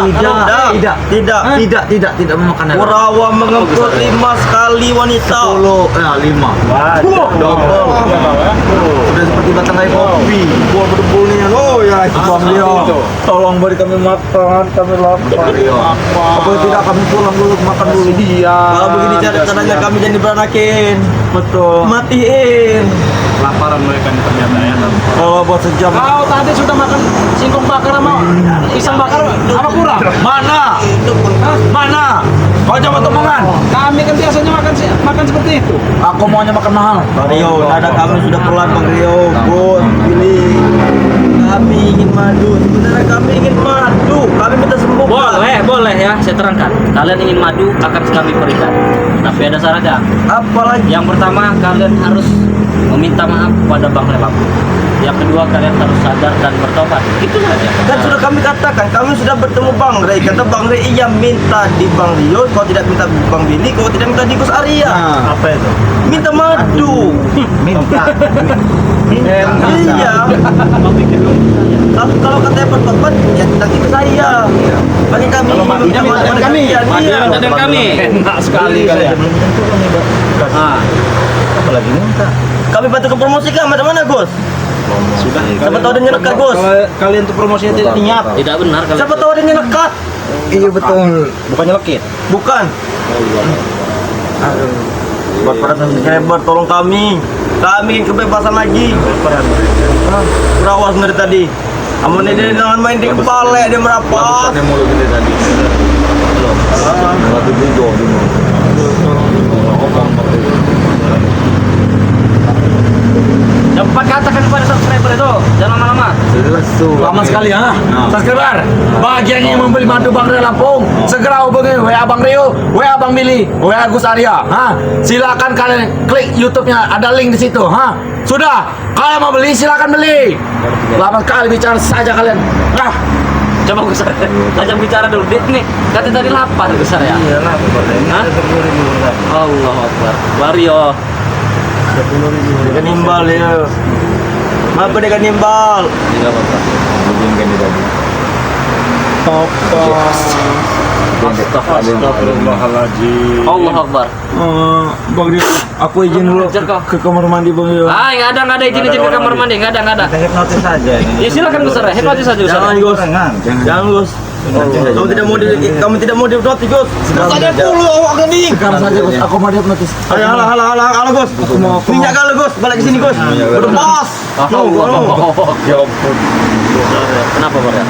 B: Tidak memakan. Kurawa mengangkut 5 sekali wanita. 5. Double.
C: Iya, Bang, ya.
B: Sudah seperti batang air kopi. Buah berdebu nih. Oh ya, itu Bang Rio. Tolong beri kami makan, kami lapar. Apa tidak kami pulang dulu makan dulu.
C: Iya.
B: Kalau begini caranya kami jadi beranakin. Betul. Matiin.
C: Laparan mereka ini ternyata ya.
B: Kalau buat sejam.
C: Kau tadi sudah makan singkong bakar sama pisang bakar apa kurang?
E: Mana? Mana? Kau coba temukan.
C: Kami kan biasanya makan seperti itu.
E: Aku maunya makan mahal.
B: Bang Rio, dada kami sudah pelan Bang Rio. Bos, pilih. Kami ingin madu. Sebenarnya kami ingin madu. Kami minta sembuh.
A: Boleh ya, saya terangkan. Kalian ingin madu akan kami berikan. Tapi ada syaratnya.
B: Apalagi
A: Yang pertama, kalian harus meminta maaf kepada Bang Relap. Yang kedua, kalian harus sadar dan bertobat. Itu saja.
B: kan sudah kami katakan, kami sudah bertemu Bang Rey. Kata Bang Rey, iya minta di Bang Rio. Kau tidak minta Bang Billy, kau tidak minta di Gus Arya.
C: Apa itu?
B: Minta madu.
C: Minta.
B: Iya. Kalau katanya bertobat, ya tentang itu saya. Bagi kami
C: Kalau madunya minta dari kami.
B: Iya.
A: Minta dari kami.
C: Enak sekali kalian.
A: Ah,
B: Apalagi minta.
D: Kami bantu ke promosi kan, mana Gus?
C: Sudah.
D: Siapa tahu dia nyenekat, Gus?
C: Kalian tuh promosinya tidak niat.
A: Tidak benar kalau
D: Siapa tahu dia nyenekat?
B: Iya betul.
C: Bukan nyelekit.
D: Bukan. Buat para subscriber, tolong kami. Kami ingin kebebasan lagi. Berawas dari tadi. Amun dia jangan main di kepala, dia merapat.
B: Yang mulut ini tadi. Lagi video di
A: cepat katakan kepada subscriber itu, jangan lama-lama.
E: Lama sekali ha. Subscriber, bagi yang ingin membeli madu Bang Rio Lampung, segera hubungi WA Bang Rio, WA Bang Billy, WA Gus Arya. Silakan kalian klik YouTube-nya, ada link di situ. Sudah, kalian mau beli silakan beli. Lama sekali bicara saja kalian.
A: Coba Gus Arya, ajak bicara dulu. Dit nih, katanya tadi lapar Gus Arya.
D: Iya lah,
A: Hah? Allah Akbar. Wario.
D: dia nimbal ya. Apa dia kan nimbal?
A: Enggak apa-apa.
C: Astagfirullahaladzim.
A: Allah Akbar.
B: Bang Rio, aku izin dulu
A: Kejar kau.
B: ke kamar mandi Bang Rio.
A: Nggak ada izin ke kamar mandi, nggak ada.
B: Kita hipnotis saja ini.
A: Ya silakan Gus Arya, hipnotis saja Gus
D: Jangan
A: Arya.
D: Gus. Jangan Gus. Kamu tidak mau dihipnotis Gus. Tanya dulu awak ini.
E: Sekarang saja Gus, aku mau dihipnotis.
D: Ayo, halo Gus. Minyak kali Gus, balik ke sini Gus. Berpas.
A: Kenapa Bang Rio?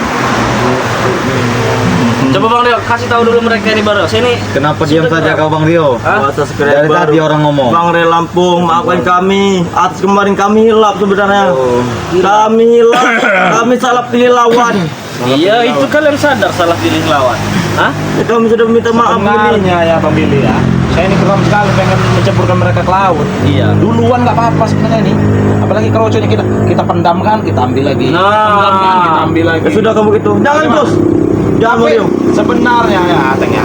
A: Coba Bang Rio, kasih tahu dulu mereka ini baru. Sini.
B: Kenapa diam saja kau Bang Rio?
A: Hah?
B: Dari tadi orang ngomong.
D: Bang Rio Lampung, maafkan kami atas kemarin kami hilap sebenarnya. Kami hilap, kami salah pilih lawan.
A: Iya, itu kalian sadar salah pilih lawan. Hah?
D: Kami sudah minta maaf ini.
C: Sebenarnya ya Bang Billy ya, saya ini keram sekali pengen mencampurkan mereka ke laut.
A: Iya.
C: Duluan nggak apa-apa sebenarnya ini. Apalagi kalau kita pendamkan, kita ambil lagi. Pendamkan, kita ambil lagi.
D: Ya sudah kamu gitu. Jangan Gus. Jangan
C: Tapi
D: Rio.
C: sebenarnya ya Ateng ya,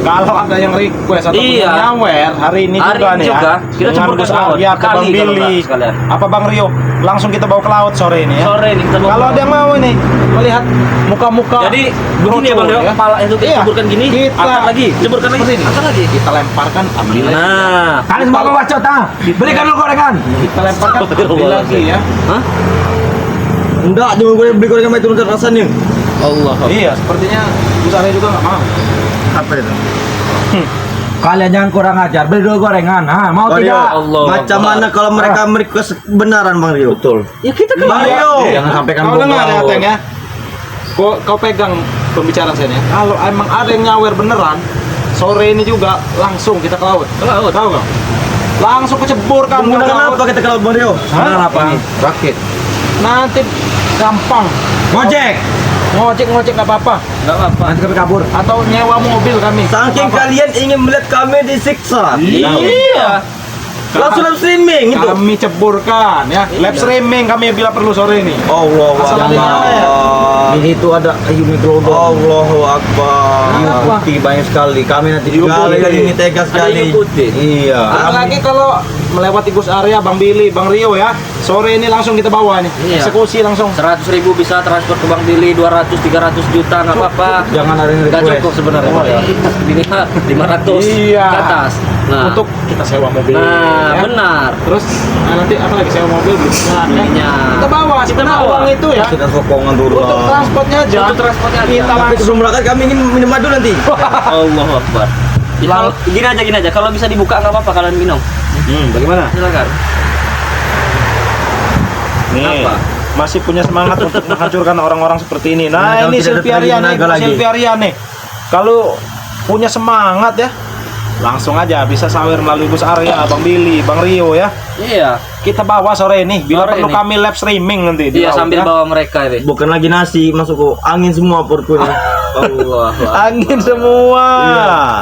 C: kalau ada yang request atau
A: Iya.
C: nyawer hari ini
A: Hari
C: juga
A: ini
C: nih
A: juga,
C: ya,
A: kita
C: dengan
A: campurkan
C: Gus
A: ke laut.
C: Arya atau
A: Kali
C: Bang
A: kalau
C: Billy
A: nggak sekalian.
C: apa Bang Rio, langsung kita bawa ke laut sore ini ya.
A: Sore ini kita bawa
C: Kalau
A: ke
C: ada yang mau ini melihat muka-muka,
A: Jadi begini ya Bang Rio,
C: ya.
A: kepala itu kita
C: Iya.
A: ceburkan gini,
C: Kita-
A: angkat lagi, ceburkan lagi,
C: Seperti ini.
A: angkat lagi.
C: Kita lemparkan, ambil lagi.
A: Nah,
E: Kalian semua bacot berikan dulu gorengan.
C: Kita lemparkan, ambil lagi ya.
A: hah?
D: Enggak, cuma gue beli gorengan itu turunkan rasanya.
A: Allah.
C: Iya, sepertinya Gus Arya juga nggak mau.
B: Apa itu?
E: Kalian jangan kurang ajar, beli dulu gorengan. Mau
D: Bang Rio,
E: tidak?
A: Allah.
D: macam mana kalau mereka request kebenaran Bang Rio? Betul.
A: Ya kita kan
D: Bang Rio.
B: Jangan sampaikan
C: Kau dengar ya,
B: laut.
C: Teng ya. Kau pegang pembicaraan saya nih. Kalau emang ada yang nyawer beneran, sore ini juga langsung kita ke laut.
A: Ke laut.
C: Tahu nggak? Langsung keceburkan ke
D: Menggunakan
C: laut.
D: apa kita kalau Bang Rio?
E: Benar apa?
B: Rakit.
C: Nanti gampang. Ngojek nggak apa-apa.
A: Enggak apa-apa.
E: Nanti kami kabur.
C: Atau nyewa mobil kami.
D: Saking
C: Nggak apa-apa.
D: kalian ingin melihat kami disiksa.
A: Iya.
D: Langsung live streaming itu.
C: Kami ceburkan ya. Live streaming kami bila perlu sore ini.
D: Allah
C: Asal ada nyawer.
B: Di situ ada hiu mikrodon.
D: Allahu Akbar.
B: Hiu putih banyak sekali. Kami nanti
D: Hiu
B: juga
D: putih ini tegas
A: Ada
D: sekali.
A: yang putih.
B: Iya.
C: Apalagi kalau melewati Gus Arya, Bang Billy, Bang Rio ya. Sore ini langsung kita bawa nih.
A: Iya.
C: Eksekusi langsung.
A: 100.000 bisa transfer ke Bang Billy, 200, 300 juta nggak apa-apa.
B: Jangan ada yang
A: Nggak
B: request.
A: cukup sebenarnya.
C: Oh, iya.
A: 500
C: Iya.
A: ke atas. Nah,
C: Untuk kita sewa mobil.
A: nah
C: ya.
A: benar.
C: Terus nanti apa lagi sewa mobil belinya.
A: Belinya.
C: Kita bawa,
A: Kita
C: kita
A: bawa.
C: uang itu ya.
B: Kita sokongan dulu
C: Untuk
B: lah.
C: transportnya aja.
A: Untuk transportnya aja.
C: Kita
D: Tapi
C: langsung.
D: sebelum berangkat kami ingin minum madu nanti.
A: Allahu Akbar. Ya, kalau- gini aja. Kalau bisa dibuka nggak apa-apa kalian minum.
C: Bagaimana?
A: Silakan.
C: Nih.
A: Apa?
C: Masih punya semangat untuk menghancurkan orang-orang seperti ini. Nah,
B: Kalau
C: ini
B: tidak
C: Sylvia
B: ada
C: Ria nih,
B: tenaga lagi.
C: Sylvia Ria nih. Kalau punya semangat ya, langsung aja bisa sawer melalui Gus Arya, Bang Billy, Bang Rio ya.
A: Iya.
C: Kita bawa sore ini, bila
A: Sore
C: perlu
A: ini.
C: kami live streaming nanti di
A: Iya
C: laut,
A: sambil
C: ya.
A: bawa mereka ini.
D: Bukan lagi nasi, masuk ke angin semua perutku ini.
A: Allah.
C: Angin semua.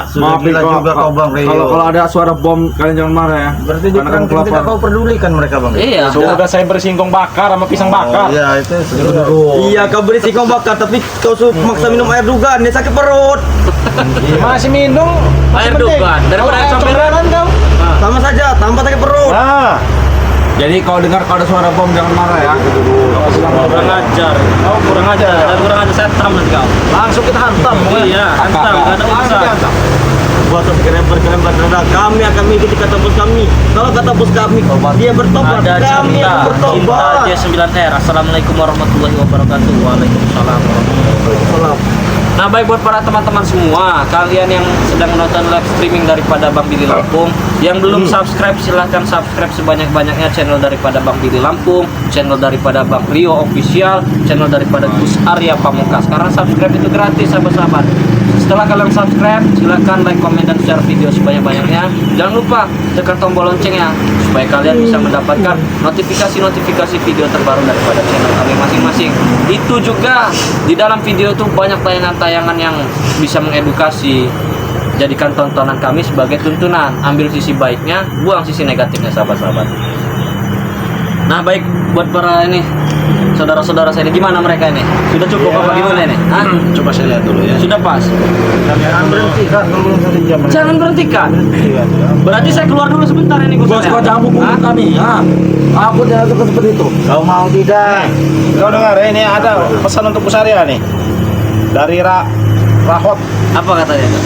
B: Sudah gila juga kau Bang Rio.
E: Kalau ada suara bom, kalian jangan marah ya.
B: Berarti
E: Karena
B: bukan
E: kan
B: tidak kau pedulikan mereka Bang.
A: Iya.
C: Sudah saya bersingkong bakar sama pisang bakar.
B: Iya itu seluruh.
D: Iya, kau beri singkong bakar tapi kau suruh maksa minum air dugaan, dia sakit perut.
C: Masih minum
A: Air
C: masih penting.
A: dugaan. Daripada
C: Kalau
A: air comberan.
C: kau.
D: Sama saja, tambah sakit perut.
C: Nah,
E: Jadi kalau dengar kalau ada suara bom jangan marah ya.
A: Kurang ajar.
C: oh kurang aja.
A: Ada kurang ajar saya tam nanti kau.
C: Langsung kita hantam.
A: Iya, hantam. Nggak ada
C: Langsung
A: urusan.
C: dihantam.
D: buat subscriber rendah, kami akan mengikuti kata bos kami. Kalau kata bos kami dia bertobat,
A: Ada
D: kami
A: cinta,
D: akan bertobat.
A: cinta J9R. Assalamualaikum warahmatullahi wabarakatuh. Waalaikumsalam warahmatullahi wabarakatuh. Nah, baik buat para teman-teman semua, kalian yang sedang menonton live streaming daripada Bang Billy Lampung, yang belum subscribe silahkan subscribe sebanyak-banyaknya channel daripada Bang Billy Lampung, channel daripada Bang Rio Official, channel daripada Gus Arya Pamungkas. Karena subscribe itu gratis, sahabat-sahabat. Setelah kalian subscribe, silahkan like, komen, dan share video sebanyak-banyaknya. Jangan lupa tekan tombol loncengnya supaya kalian bisa mendapatkan notifikasi-notifikasi video terbaru daripada channel kami masing-masing. Itu juga di dalam video itu banyak tayangan-tayangan yang bisa mengedukasi. Jadikan tontonan kami sebagai tuntunan. Ambil sisi baiknya, buang sisi negatifnya, sahabat-sahabat. Nah, baik buat para ini saudara-saudara saya ini, gimana mereka ini? Sudah cukup apa gimana ini? Hah?
C: Coba saya lihat dulu ya.
A: Sudah pas.
C: Jangan berhenti kan, belum 1 jam.
A: Jangan berhentikan. Berarti saya keluar dulu sebentar ini, Gus.
E: Bos, kau jangan pukul kami. Aku tidak suka seperti itu.
B: Kau mau tidak?
C: Kau dengar ya, ini ada pesan untuk Gus Arya nih. Dari Rahot.
A: Apa katanya itu?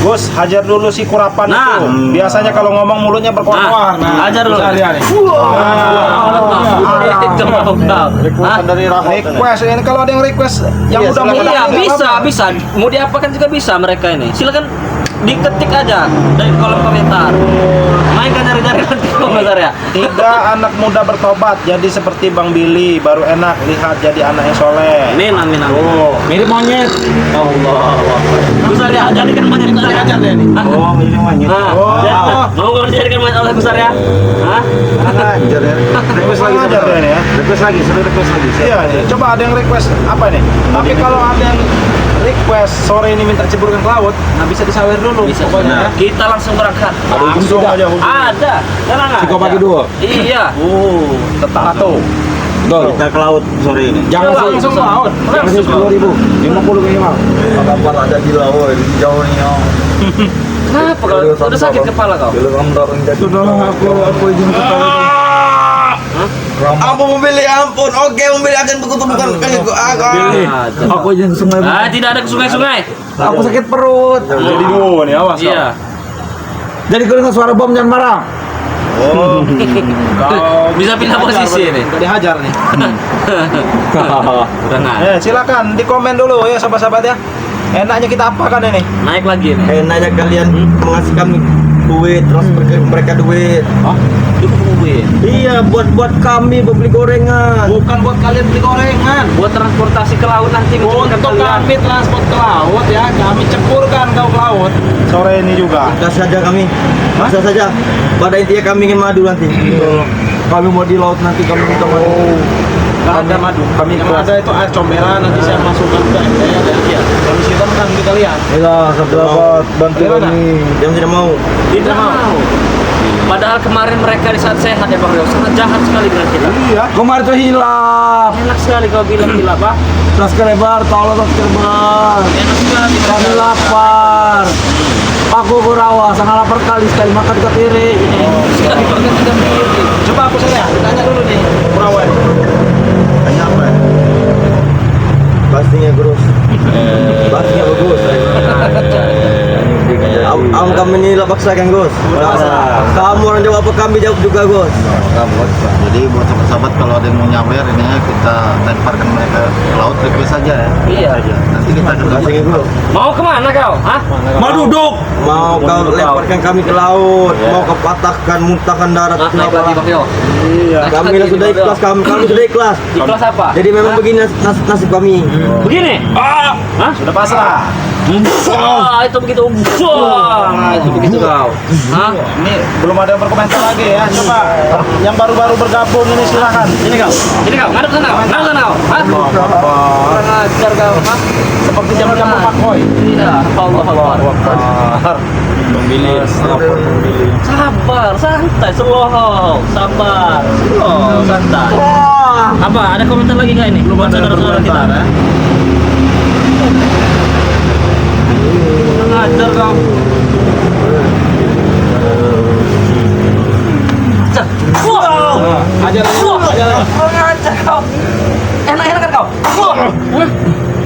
C: Gus, hajar dulu si kurapan
A: Nah.
C: itu. Biasanya kalau ngomong mulutnya berkoar-koar.
A: Ajar dulu.
C: Gus Arya nih.
A: Itu mau kau.
B: Request dari Rahot.
C: Request ini kalau ada yang request yang
B: Iya,
C: udah
B: silakan.
C: mudah
A: Iya, bisa. Mau diapakan juga bisa mereka ini. Silakan diketik aja dari kolom komentar. Mainkan cari-cari nanti komentar ya.
C: 3 anak muda bertobat jadi seperti Bang Billy, baru enak lihat jadi anak yang soleh.
A: Amin, amin, amin.
E: Mirip monyet.
A: Allah. Gus Arya, jadikan monyet Gus Arya.
E: Ajar deh nih.
B: Oh, ini monyet.
A: Mau kau dijadikan monyet oleh Gus Arya? Hah?
B: Ajar ya.
C: Request lagi aja deh nih ya.
B: Request lagi, sudah request lagi.
C: Iya nih, coba ada yang request apa nih? Tapi kalau ada yang request sore ini minta ceburkan ke laut, nah bisa disawer dulu.
A: Bisa
C: pokoknya ya.
A: kita langsung berangkat.
C: Langsung aja hubungi.
A: Ada, tenang aja.
E: Kau bagi 2.
A: Iya.
C: Tetap satu.
B: Kita ke laut sore ini.
E: Jangan
A: Coba,
C: Langsung ke laut.
E: Jangan 10.000, 50 minimal.
B: Kapan ada di laut jauh nih om.
A: Kenapa kau? Udah sakit kepala kau?
B: Belum kamu jadi.
E: Sudah aku izin kepala.
D: Ampun membeli, ampun. Oke, membeli akan berkutubukan kali
E: Aku izin ke sungai.
A: Ah, tidak ada ke sungai-sungai.
E: Aku sakit perut.
C: Jadi 2 nih, awas.
A: Iya.
E: Jadi kalau dengar suara bom jangan marah.
C: Oh. Kau
A: Bisa pindah posisi ini.
C: Kau dihajar nih.
A: Kurang
C: Silakan di komen dulu ya sahabat-sahabat ya. Enaknya kita apakan ini?
A: naik lagi nih.
D: Enaknya kalian mengasih kami duit, terus mereka duit.
A: Itu duit.
D: Iya, buat kami beli gorengan.
C: Bukan buat kalian beli gorengan.
A: Buat transportasi ke laut nanti
C: Untuk kami transport ke laut ya, kami cepurkan kau ke laut. Sore ini juga.
D: Kasih saja kami. Kasih saja. Pada intinya kami ingin madu nanti. Kami mau di laut nanti, kami minta madu.
C: Nggak ada madu.
D: Kami
C: yang
D: kelas.
C: ada itu air comberan, nanti saya masukkan ke ember dan kami siramkan ke kalian.
B: Iya, sahabat bantu
C: Gimana?
B: kami.
D: Yang tidak mau.
A: Tidak mau. Padahal kemarin mereka di saat sehat ya Bang Rio sangat jahat sekali dengan kita.
C: Iya.
E: Kemarin tuh hilaf.
A: Enak sekali kau bilang gila Pak.
E: Subscriber, tolong subscriber.
A: Enak sekali
E: Kami
A: mereka.
E: lapar. Aku kurawa, sangat lapar sekali makan ke piring.
A: Sekali makan 3 piring.
C: Coba aku saya tanya dulu nih, Purawan.
B: Tanya apa?
D: Pastinya terus. Pastinya bagus. Am kami ini lah paksakan Gus. Kamu orang jawab apa kami jawab juga Gus.
B: Jadi buat sahabat-sahabat kalau ada yang mau nyawer ini ya, kita lemparkan mereka ke laut request saja ya.
A: Iya.
B: Aja. Nanti kita
D: Pastinya Gus.
A: Mau kemana kau? Hah?
E: Mau duduk.
D: Mau kau lemparkan kami ke laut, mau kau patahkan, muntahkan darat.
A: Naik lagi Bang Rio.
C: Iya.
D: Kami lah sudah ikhlas, kami sudah ikhlas.
A: Ikhlas apa?
D: Jadi memang begini nasib kami.
A: Begini. Hah?
C: Sudah pasrah.
A: Itu begitu. Itu begitu kau. Hah?
C: Ini belum ada yang berkomentar lagi ya. Coba yang baru-baru bergabung ini silakan.
A: Ini kau. Ngadep sana kau. Ngadep sana kau. Hah? Kurang ajar kau. Hah?
C: Seperti jam-jam Pak Koi.
A: Iya. Allah Akbar.
C: Memilih.
A: Sabar, santai, slow, sabar, slow, santai. Apa? Ada komentar lagi nggak ini? Belum ada saudara-saudara kita. Kurang ajar kau. Ajar. Wah.
C: Ajar lagi.
A: Wah. Kurang ajar kau. Enak-enak kan kau? Wah.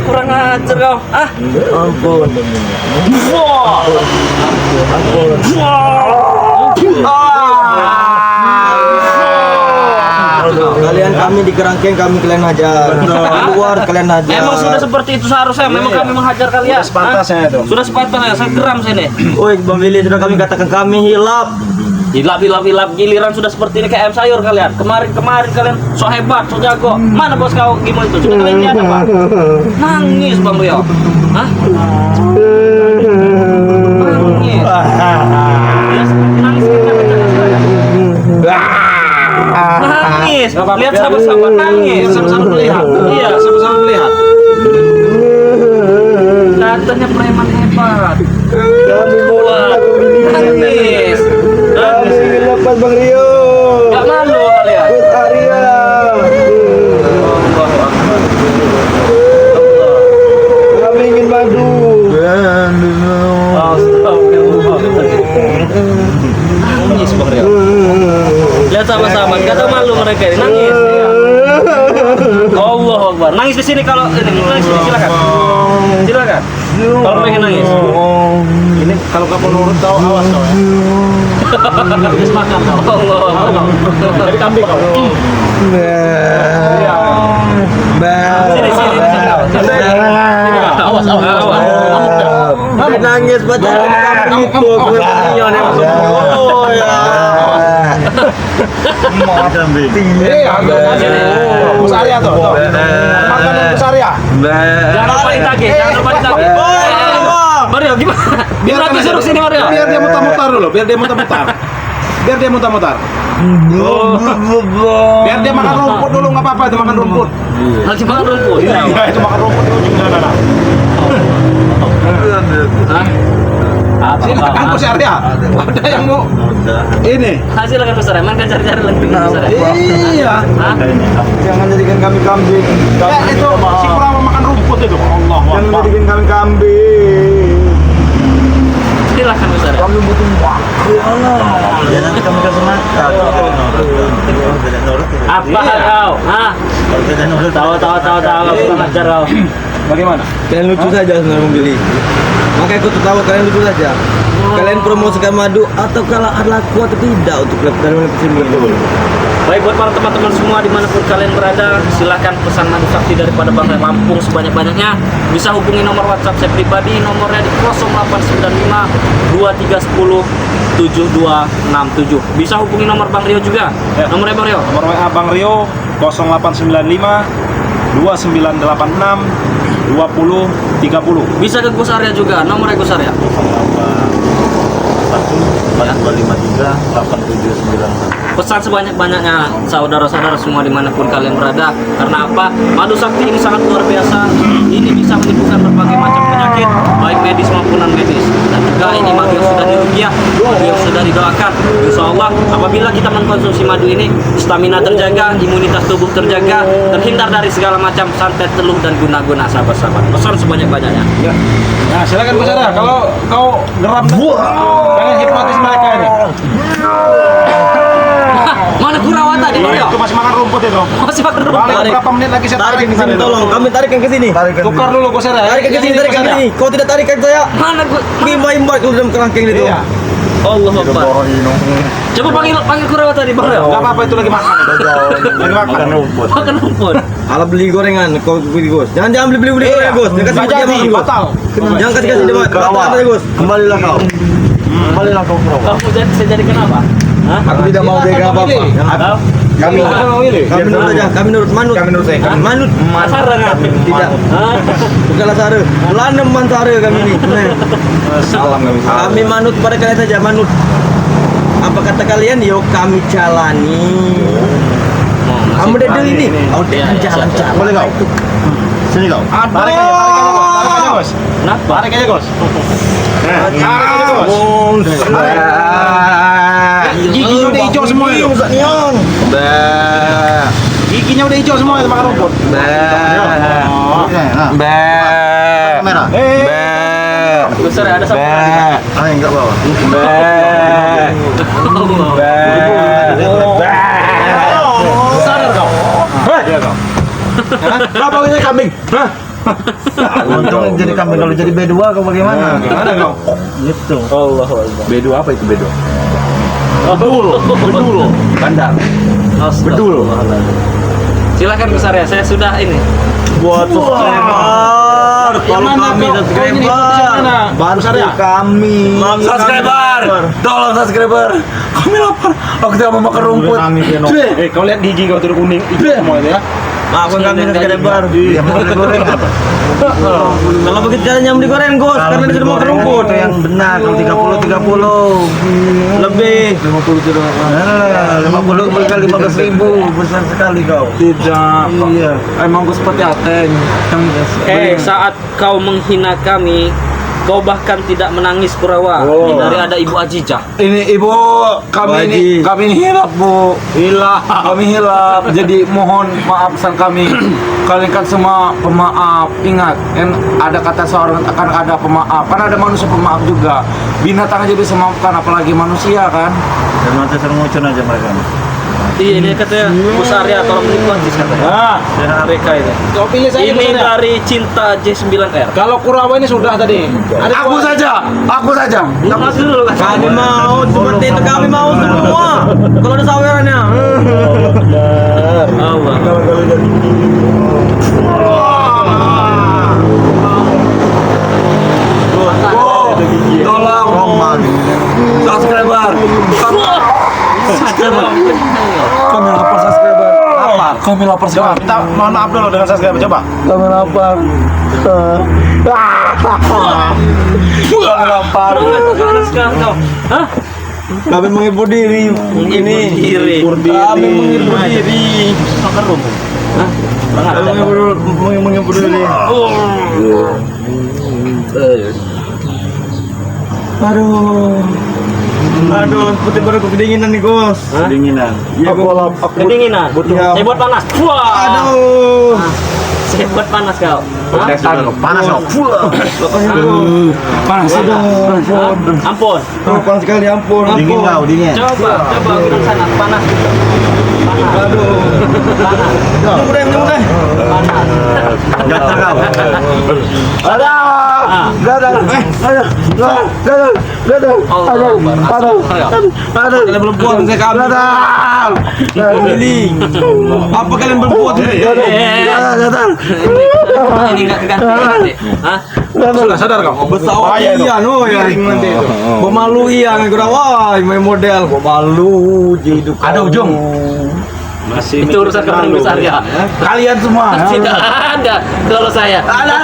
A: kurang ajar kau. Ah.
B: Ampun. Kalian kami di kerangkeng, kalian hajar. Keluar kalian hajar.
A: Emang sudah seperti itu seharusnya. Memang kami menghajar kalian.
C: Sudah sepantasnya itu.
A: Sudah sepantasnya. Saya geram sini.
B: Woi, Bang Billy sudah kami katakan kami hilap.
A: Hilap giliran sudah seperti ini kayak ayam sayur kalian. Kemarin kalian so hebat, so jago. Mana bos kau Gimo itu? Sudah kalian lihat apa? Nangis Bang Rio. Hah? Nangis. Nangis. Nangis. Lihat sahabat-sahabat nangis.
C: Sama-sama melihat.
A: Iya,
C: sama-sama melihat.
A: Katanya preman hebat. Buat nangis.
B: Kami lepas Bang Rio.
A: Gak malu kalian.
B: Gus Arya. Kami ingin madu.
A: Nangis Bang Rio. Lihat sama-sama, gak tahu malu mereka ini nangis. Allah Akbar. Nangis di sini kalau ini nangis di sini silakan. Silakan. Kalau pengen nangis.
C: Ini kalau kamu nurut kau awas kau ya.
A: Habis makan kau. Allah Akbar.
C: Jadi kambing kau.
A: Sini. Awas.
B: Nangis baca itu. Oh ya.
C: Gus Arya tuh. Makan Gus Arya.
A: Jangan lupa ditagih. Mario gimana? Biar lagi suruh sini Mario.
C: Biar dia mutar-mutar dulu. Biar dia mutar-mutar. Biar dia makan rumput dulu, nggak apa-apa itu makan rumput.
A: Lagi makan rumput.
C: Iya, itu makan rumput dulu. Nah.
A: Hah? Apa?
C: Silakan Gus Arya. Ada yang mau ini.
A: Silakan besar. Emang kan cari-cari lagi besar.
C: Iya.
A: Hah?
B: Jangan jadikan kami kambing.
C: Ya itu si kurang makan rumput itu. Allah
B: Jangan
C: Akbar.
B: jadikan kami kambing.
A: Silakan besar.
B: Kami butuh waktu. Jangan kami kasih makan.
A: Apa kau? Hah? Tahu. Kurang ajar kau.
C: Bagaimana?
B: Kalian lucu saja sebenarnya membeli. Makanya aku tuh tahu kalian lucu saja. Kalian promosikan madu atau kalau laku atau tidak untuk dalam kesini.
A: Baik buat para teman-teman semua dimanapun kalian berada, silahkan pesan madu sakti daripada Bang Ray Lampung sebanyak-banyaknya. Bisa hubungi nomor WhatsApp saya pribadi, nomornya di 0895 2310 7267. Bisa hubungi nomor Bang Rio juga.
C: Ya.
A: Nomornya Bang Rio.
C: Nomor WA Bang Rio 0895 2986 2030.
A: Bisa ke Gus Arya juga. Nomornya Gus Arya.
B: 1253 8796.
A: Pesan sebanyak-banyaknya saudara-saudara semua dimanapun kalian berada. Karena apa? Madu sakti ini sangat luar biasa. Ini bisa menyembuhkan berbagai macam penyakit, baik medis maupun non medis. Dan juga ini madu yang sudah diruqyah, madu yang sudah didoakan. Insya Allah apabila kita mengkonsumsi madu ini, stamina terjaga, imunitas tubuh terjaga, terhindar dari segala macam santet, teluh dan guna-guna sahabat-sahabat. Pesan sebanyak-banyaknya.
C: Ya. Nah, silakan Gus Arya. Kalau kau geram pengen hipnotis mereka ini.
A: Mana Kurawa tadi, Mario?
C: Itu masih makan rumput itu.
A: Masih pakai
C: Balik
A: rumput.
C: berapa menit lagi saya tarik
B: Tarik ke
C: ke
B: sini
C: sana.
B: tolong. Kami tarikkan ke sini.
C: Tukar dulu Gus Arya.
B: Tarik ke sini, tarik ke sini. Kau tidak tarikkan saya.
A: Mana gue?
B: Imba-imba kalau dalam kerangkeng itu.
C: Iya.
A: Allah Akbar. Coba panggil Kurawa tadi, Bang Rio.
C: Enggak apa-apa itu lagi makan. Lagi makan rumput.
A: Makan rumput.
B: Alah beli gorengan, kau beli Gus. Jangan beli gorengan Gus. Jangan kasih dia makan Gus.
C: batal.
B: Jangan kasih dia makan. Batal Gus. Kembalilah kau. Kembalilah kau.
A: Kamu saya jadikan apa? Hah?
B: Aku tidak mau jaga apa-apa.
A: Tahu?
B: Kami kami nurut saja. Kami nurut manut. Kami nurut saya. Kami manut.
A: Sarang ah.
B: Tidak.
A: Hah?
B: Bukanlah sare. Lanem man sare kami ini.
C: Salam kami.
B: Kami manut pada kalian saja manut. Apa kata kalian? Yuk kami jalani. Kamu dedel ini. Oh, jalan.
C: Boleh kau? Sini kau. Tarik aja Gus.
A: Kenapa?
C: Tarik aja Gus. Tarik aja Gus. Giginya udah hijau semua itu. Giginya udah hijau semua itu makan rumput.
B: Merah.
A: Besar ada sapi.
B: Enggak bawa.
C: Sadar kau. Iya kau.
B: Berapa banyak kambing? Hah? Untung jadi kambing, kalau jadi B2 kau bagaimana?
C: Gimana kau?
B: Gitu.
C: Allah Allah.
E: Bedo apa itu bedo?
C: Bedul.
B: Bandar.
A: Bedul. Silakan Gus Arya, saya sudah ini.
B: Buat subscriber, tolong kami subscriber.
C: Bantu ya?
B: Kami.
E: Subscriber, tolong subscriber. Kami lapar. Aku tidak mau makan rumput.
B: Kami Beno.
C: Kau lihat gigi kau tuh kuning itu semua itu ya.
B: Maafkan kami subscriber. Iya, mau digoreng.
D: Kalau begitu caranya mau digoreng, Gus, karena dia sudah mau ke rumput.
B: Itu yang benar, kalau 30
D: Lebih.
B: 50 kilo. 50 kali 15.000, besar sekali kau.
E: Tidak.
B: Iya.
E: Emang gue seperti Ateng.
A: Saat kau menghina kami, kau bahkan tidak menangis Kurawa. Dari ada Ibu Ajijah.
E: Ini ibu, kami ini hilap bu, kami hilap. Jadi mohon maaf san kami. Kalian kan semua pemaaf. Ingat, kan ada kata seorang akan ada pemaaf. Kan ada manusia pemaaf juga. Binatang aja bisa maafkan, apalagi manusia kan.
B: Dan mata sermucun aja mereka.
A: Iya, ini katanya Gus Arya tolong dikonsis katanya.
C: Ah,
A: APK ini.
C: kau pilih saja
A: Ini
C: Gus Arya.
A: dari Cinta J9R.
C: Kalau Kurawa ini sudah tadi.
E: Aku saja.
A: Mas dulu lah.
D: Kami mau seperti itu, kami mau semua. Kalau ada sawerannya.
A: Allah.
E: Tolong
B: Roman.
E: subscriber. Kami lapar subscriber. Kami lapar
C: Coba
E: sekali.
C: minta mohon maaf dulu dengan subscriber coba.
E: Kami lapar. Kami lapar.
A: Panas sekali kau. Hah?
B: Kami menghibur diri. Ini kami menghibur diri. Kami menghibur diri. Aduh, seperti baru kedinginan nih, Gus. Kedinginan. Iya,
A: Kedinginan. Saya buat panas. Wah.
B: Aduh.
A: Saya buat panas kau.
B: Panas kok.
E: Panas.
A: Ampun.
B: Tuh, panas sekali, ampun. Dingin kau, dingin.
A: Coba bilang sana panas.
B: Aduh. Nyemur deh, nyemur deh.
A: Panas.
B: Gatal kau.
A: Ah.
D: Kalian belum puas dengan kami. Apa kalian belum puas?
A: Ini enggak keganti. Hah?
C: Sudah sadar kau?
D: Besar iya no ya nanti itu. Pemalu iya ngegura wah main model.
B: Malu jadi
E: Ada ujung.
C: Masih
A: Itu urusan kepentingan Gus Arya.
B: kalian semua.
A: Tidak ada kalau saya. Kalian.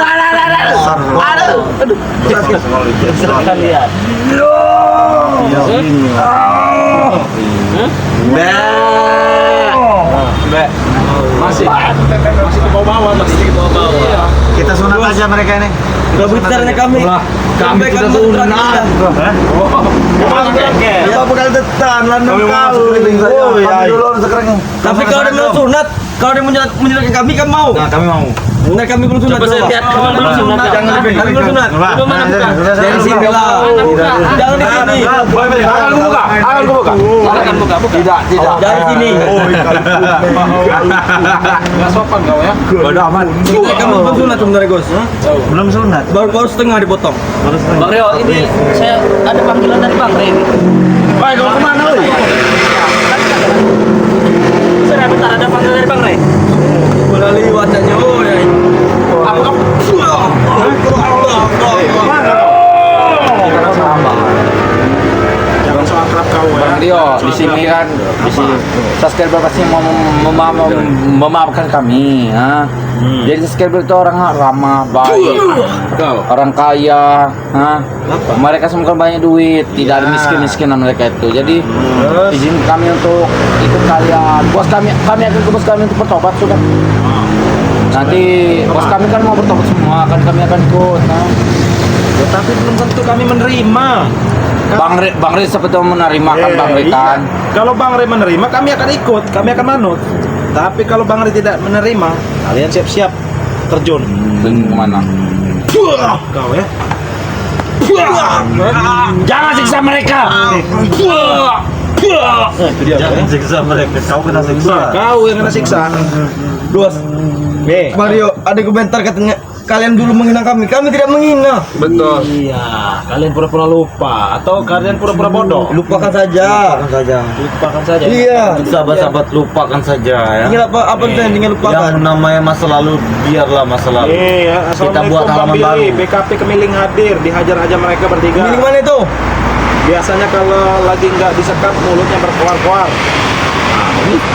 C: masih ke bawah-bawah masih ke bawah-bawah.
B: Kita sunat aja mereka ini.
D: Kalau begitu caranya kami.
B: Kami sudah sunat.
D: Ya
B: Apa kali tetan landung kali. Oh ya.
D: Tapi kalau dia mau sunat, kalau dia menjelaskan kami mau.
B: Nah, kami mau.
D: Nah, kami belum sunat.
A: Coba saya lihat kamu belum sunat.
B: Jangan lebih.
D: Kami belum sunat.
A: Coba mana buka?
D: Dari sini lah. Jangan di sini.
C: Akan ku buka.
A: Silakan buka.
B: Tidak.
D: Dari sini.
C: Nggak sopan kau ya.
B: Bodoh amat.
D: Kami belum sunat sebenarnya, Gus.
B: Belum sunat.
D: Baru setengah dipotong.
A: Bang Rio, ini saya ada panggilan dari Bang Rio ini.
B: Baik, kau kemana, oi?
A: Saya bentar ada panggilan dari Bang Rio.
D: Melalui wajahnya, oh ya.
C: Jangan so akrab kau ya.
E: Bang Rio, di sini kan subscriber pasti mau memaafkan kami, ha? Jadi subscriber itu orang ramah, baik, orang kaya, ha? Mereka semua kan banyak duit, tidak ada miskin-miskinan mereka itu. Jadi izin kami untuk ikut kalian. Bos kami akan ke bos kami untuk bertobat sudah. Nanti bos kami kan mau bertobat semua, kan kami akan ikut. Nah.
C: Tapi belum tentu kami menerima.
E: Bang Ri seperti menerima kan Bang Ri kan.
C: Kalau Bang Ri menerima, kami akan ikut, kami akan manut. Tapi kalau Bang Ri tidak menerima, kalian siap-siap terjun.
E: Kemana?
C: Kau ya.
E: Jangan siksa mereka.
B: Jangan siksa mereka. Kau kena siksa.
C: Kau yang kena siksa.
D: Luas.
C: B.
D: Mario, ada komentar katanya kalian dulu menghina kami. Kami tidak menghina.
C: Betul. Iya, kalian pura-pura lupa atau kalian pura-pura bodoh.
D: Lupakan saja.
C: Lupakan saja.
D: Iya.
B: Sahabat-sahabat lupakan saja ya.
D: Tinggal apa yang tinggal lupakan.
B: Yang namanya masa lalu biarlah masa lalu.
C: Iya,
B: Kita buat halaman
C: Bang Billy.
B: baru.
C: BKP Kemiling hadir, dihajar aja mereka bertiga.
D: Milik mana itu?
C: Biasanya kalau lagi nggak disekap mulutnya berkoar-koar.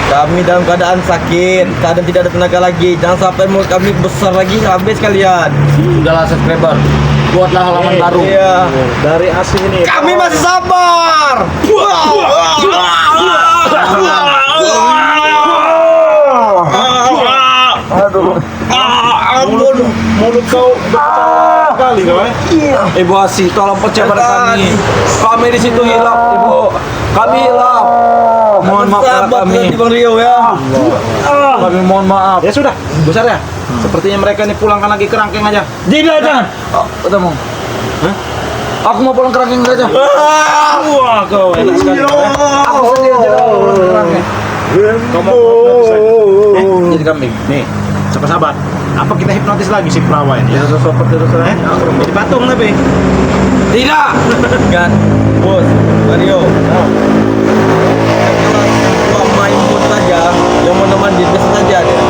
D: Kami dalam keadaan sakit, keadaan tidak ada tenaga lagi. Jangan sampai mulut kami besar lagi, habis kalian.
B: Sudahlah subscriber. Buatlah halaman baru.
D: Iya.
C: Dari asli ini.
D: Kami masih sabar.
C: Mulut kau kali kau
E: Ibu Asih, tolong percaya pada kami. Kami di situ hilaf, Ibu. Kami hilaf. Mohon maaf pada
D: Sabar
E: kami.
D: nanti Bang Rio ya.
E: Kami mohon maaf.
C: Ya sudah, besar ya. Sepertinya mereka ini pulangkan lagi ke Rangkeng aja.
E: Tidak, jangan. Udah mau. Aku mau pulang ke Rangkeng aja.
C: Wah, kau enak sekali.
E: Aku sendiri aja ke Rangkeng.
C: Kau mau jadi kambing. Nih, sahabat-sahabat. Apa kita hipnotis lagi si perawan ini? Jadi patung tapi.
E: Tidak.
D: Kan, bos, Bang Rio. Kalau main bos saja, yang meneman di biasa saja dia.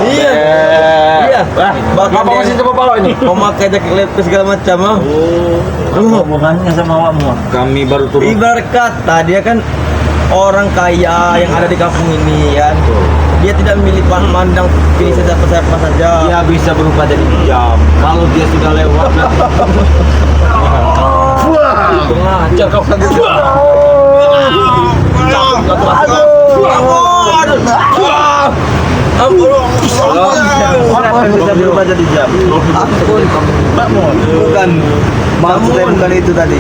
D: Iya. Iya.
E: Bapak masih coba bawa ini.
D: Memakai jaket lepis segala macam ah.
B: Hubungannya sama awakmu. Kami baru turun.
D: Ibarat kata dia kan orang kaya yang ada di kampung ini kan. Dia tidak memilih pandang pilih siapa saja.
B: Dia bisa berubah jadi diam. Kalau dia sudah lewat
E: Ngajar kau lagi.
B: bisa berubah jadi diam. Bukan maksudnya bukan itu tadi.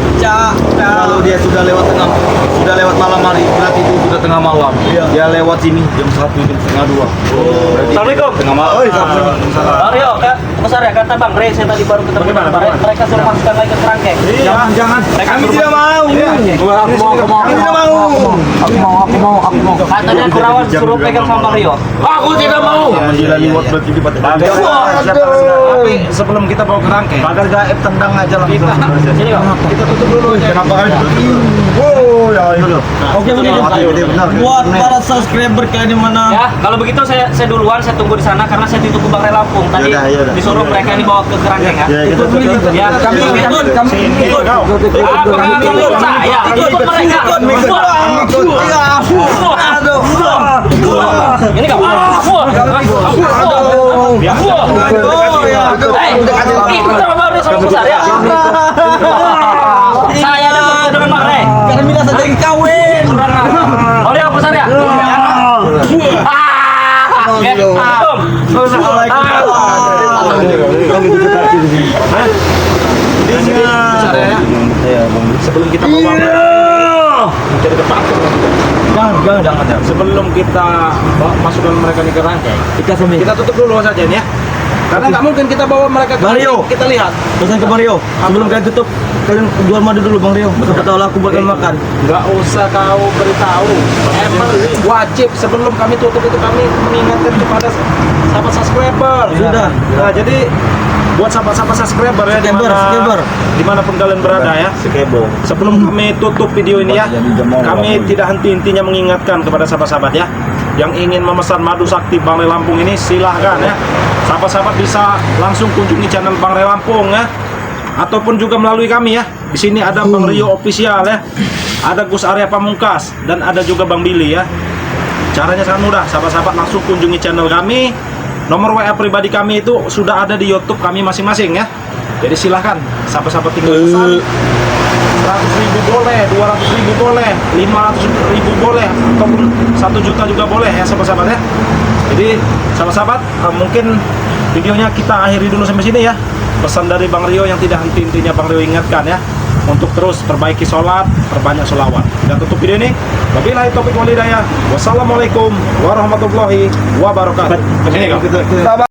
B: Kalau dia sudah lewat malam hari, berarti itu sudah tengah malam. Dia lewat sini jam 1, jam setengah 2.
A: Assalamualaikum.
B: Tengah malam.
A: Bang Rio, Kak, besar ya kata Bang Rey, saya tadi baru ketemu
C: Bagaimana?
A: Bang Rey. Mereka suruh masukkan lagi ke kerangkeng.
C: Jangan.
D: Kami tidak mau.
E: Aku mau.
A: Katanya Kurawan suruh pegang sama Bang Rio.
E: Aku tidak mau.
B: Menjalani waktu berarti pada.
C: Tapi sebelum kita bawa ke Rangkeng,
B: Pagar gaib tendang aja langsung.
A: Sini Bang.
C: kita tutup dulu aja.
B: Kenapa kalian?
D: Oke, benar. Buat para subscriber kalian di mana?
A: Ya, kalau begitu saya duluan, saya tunggu di sana karena saya ditunggu Bang Rey Lampung. Tadi
B: Yaudah.
A: disuruh mereka ini bawa ke kerangkeng ya.
B: Kita
A: Ya, kami ikut.
C: Sini kau.
A: Kami ikut saya. Ikut mereka. Ini kau. Ikut sama Bang Rey sama besar ya. Saya ada dengan Bang Rey.
D: Karena bila saja yang kawin.
A: Oh dia besar ya.
C: Sebelum kita bawa mencari ke patung. Jangan. Sebelum kita masukkan mereka ke Rangkeng, kita tutup dulu saja nih ya. Karena nggak mungkin kita bawa mereka ke
D: Bang Rio.
C: Rangkeng. Kita lihat.
D: Pesan ke Bang Rio. Sebelum kalian tutup, kalian jual madu dulu Bang Rio. Siapa tahu aku buat kalian makan.
C: Nggak usah kau beritahu. Emang wajib sebelum kami tutup itu kami mengingatkan kepada sahabat subscriber.
D: Sudah.
C: Nah jadi buat sahabat-sahabat subscriber ya
D: Subscriber.
C: dimanapun kalian berada ya.
B: Sekebo.
C: Sebelum kami tutup video ini ya, kami tidak henti-hentinya mengingatkan kepada sahabat-sahabat ya yang ingin memesan madu sakti Bang Rey Lampung ini, silahkan ya. Sahabat-sahabat bisa langsung kunjungi channel Bang Rey Lampung ya, ataupun juga melalui kami ya. Di sini ada Bang Rio official ya, ada Gus Arya Pamungkas, dan ada juga Bang Billy ya. Caranya sangat mudah, sahabat-sahabat langsung kunjungi channel kami. Nomor WA pribadi kami itu sudah ada di YouTube kami masing-masing ya. Jadi silahkan sahabat-sahabat tinggal pesan. 100.000 boleh, 200.000 boleh, 500.000 boleh, ataupun 1 juta juga boleh ya sahabat-sahabat ya. Jadi sahabat-sahabat mungkin videonya kita akhiri dulu sampai sini ya. Pesan dari Bang Rio yang tidak henti-hentinya Bang Rio ingatkan ya, untuk terus perbaiki sholat, perbanyak sholawat. Dan tutup video ini, wabillahi taufiq wal hidayah. Wassalamualaikum warahmatullahi wabarakatuh.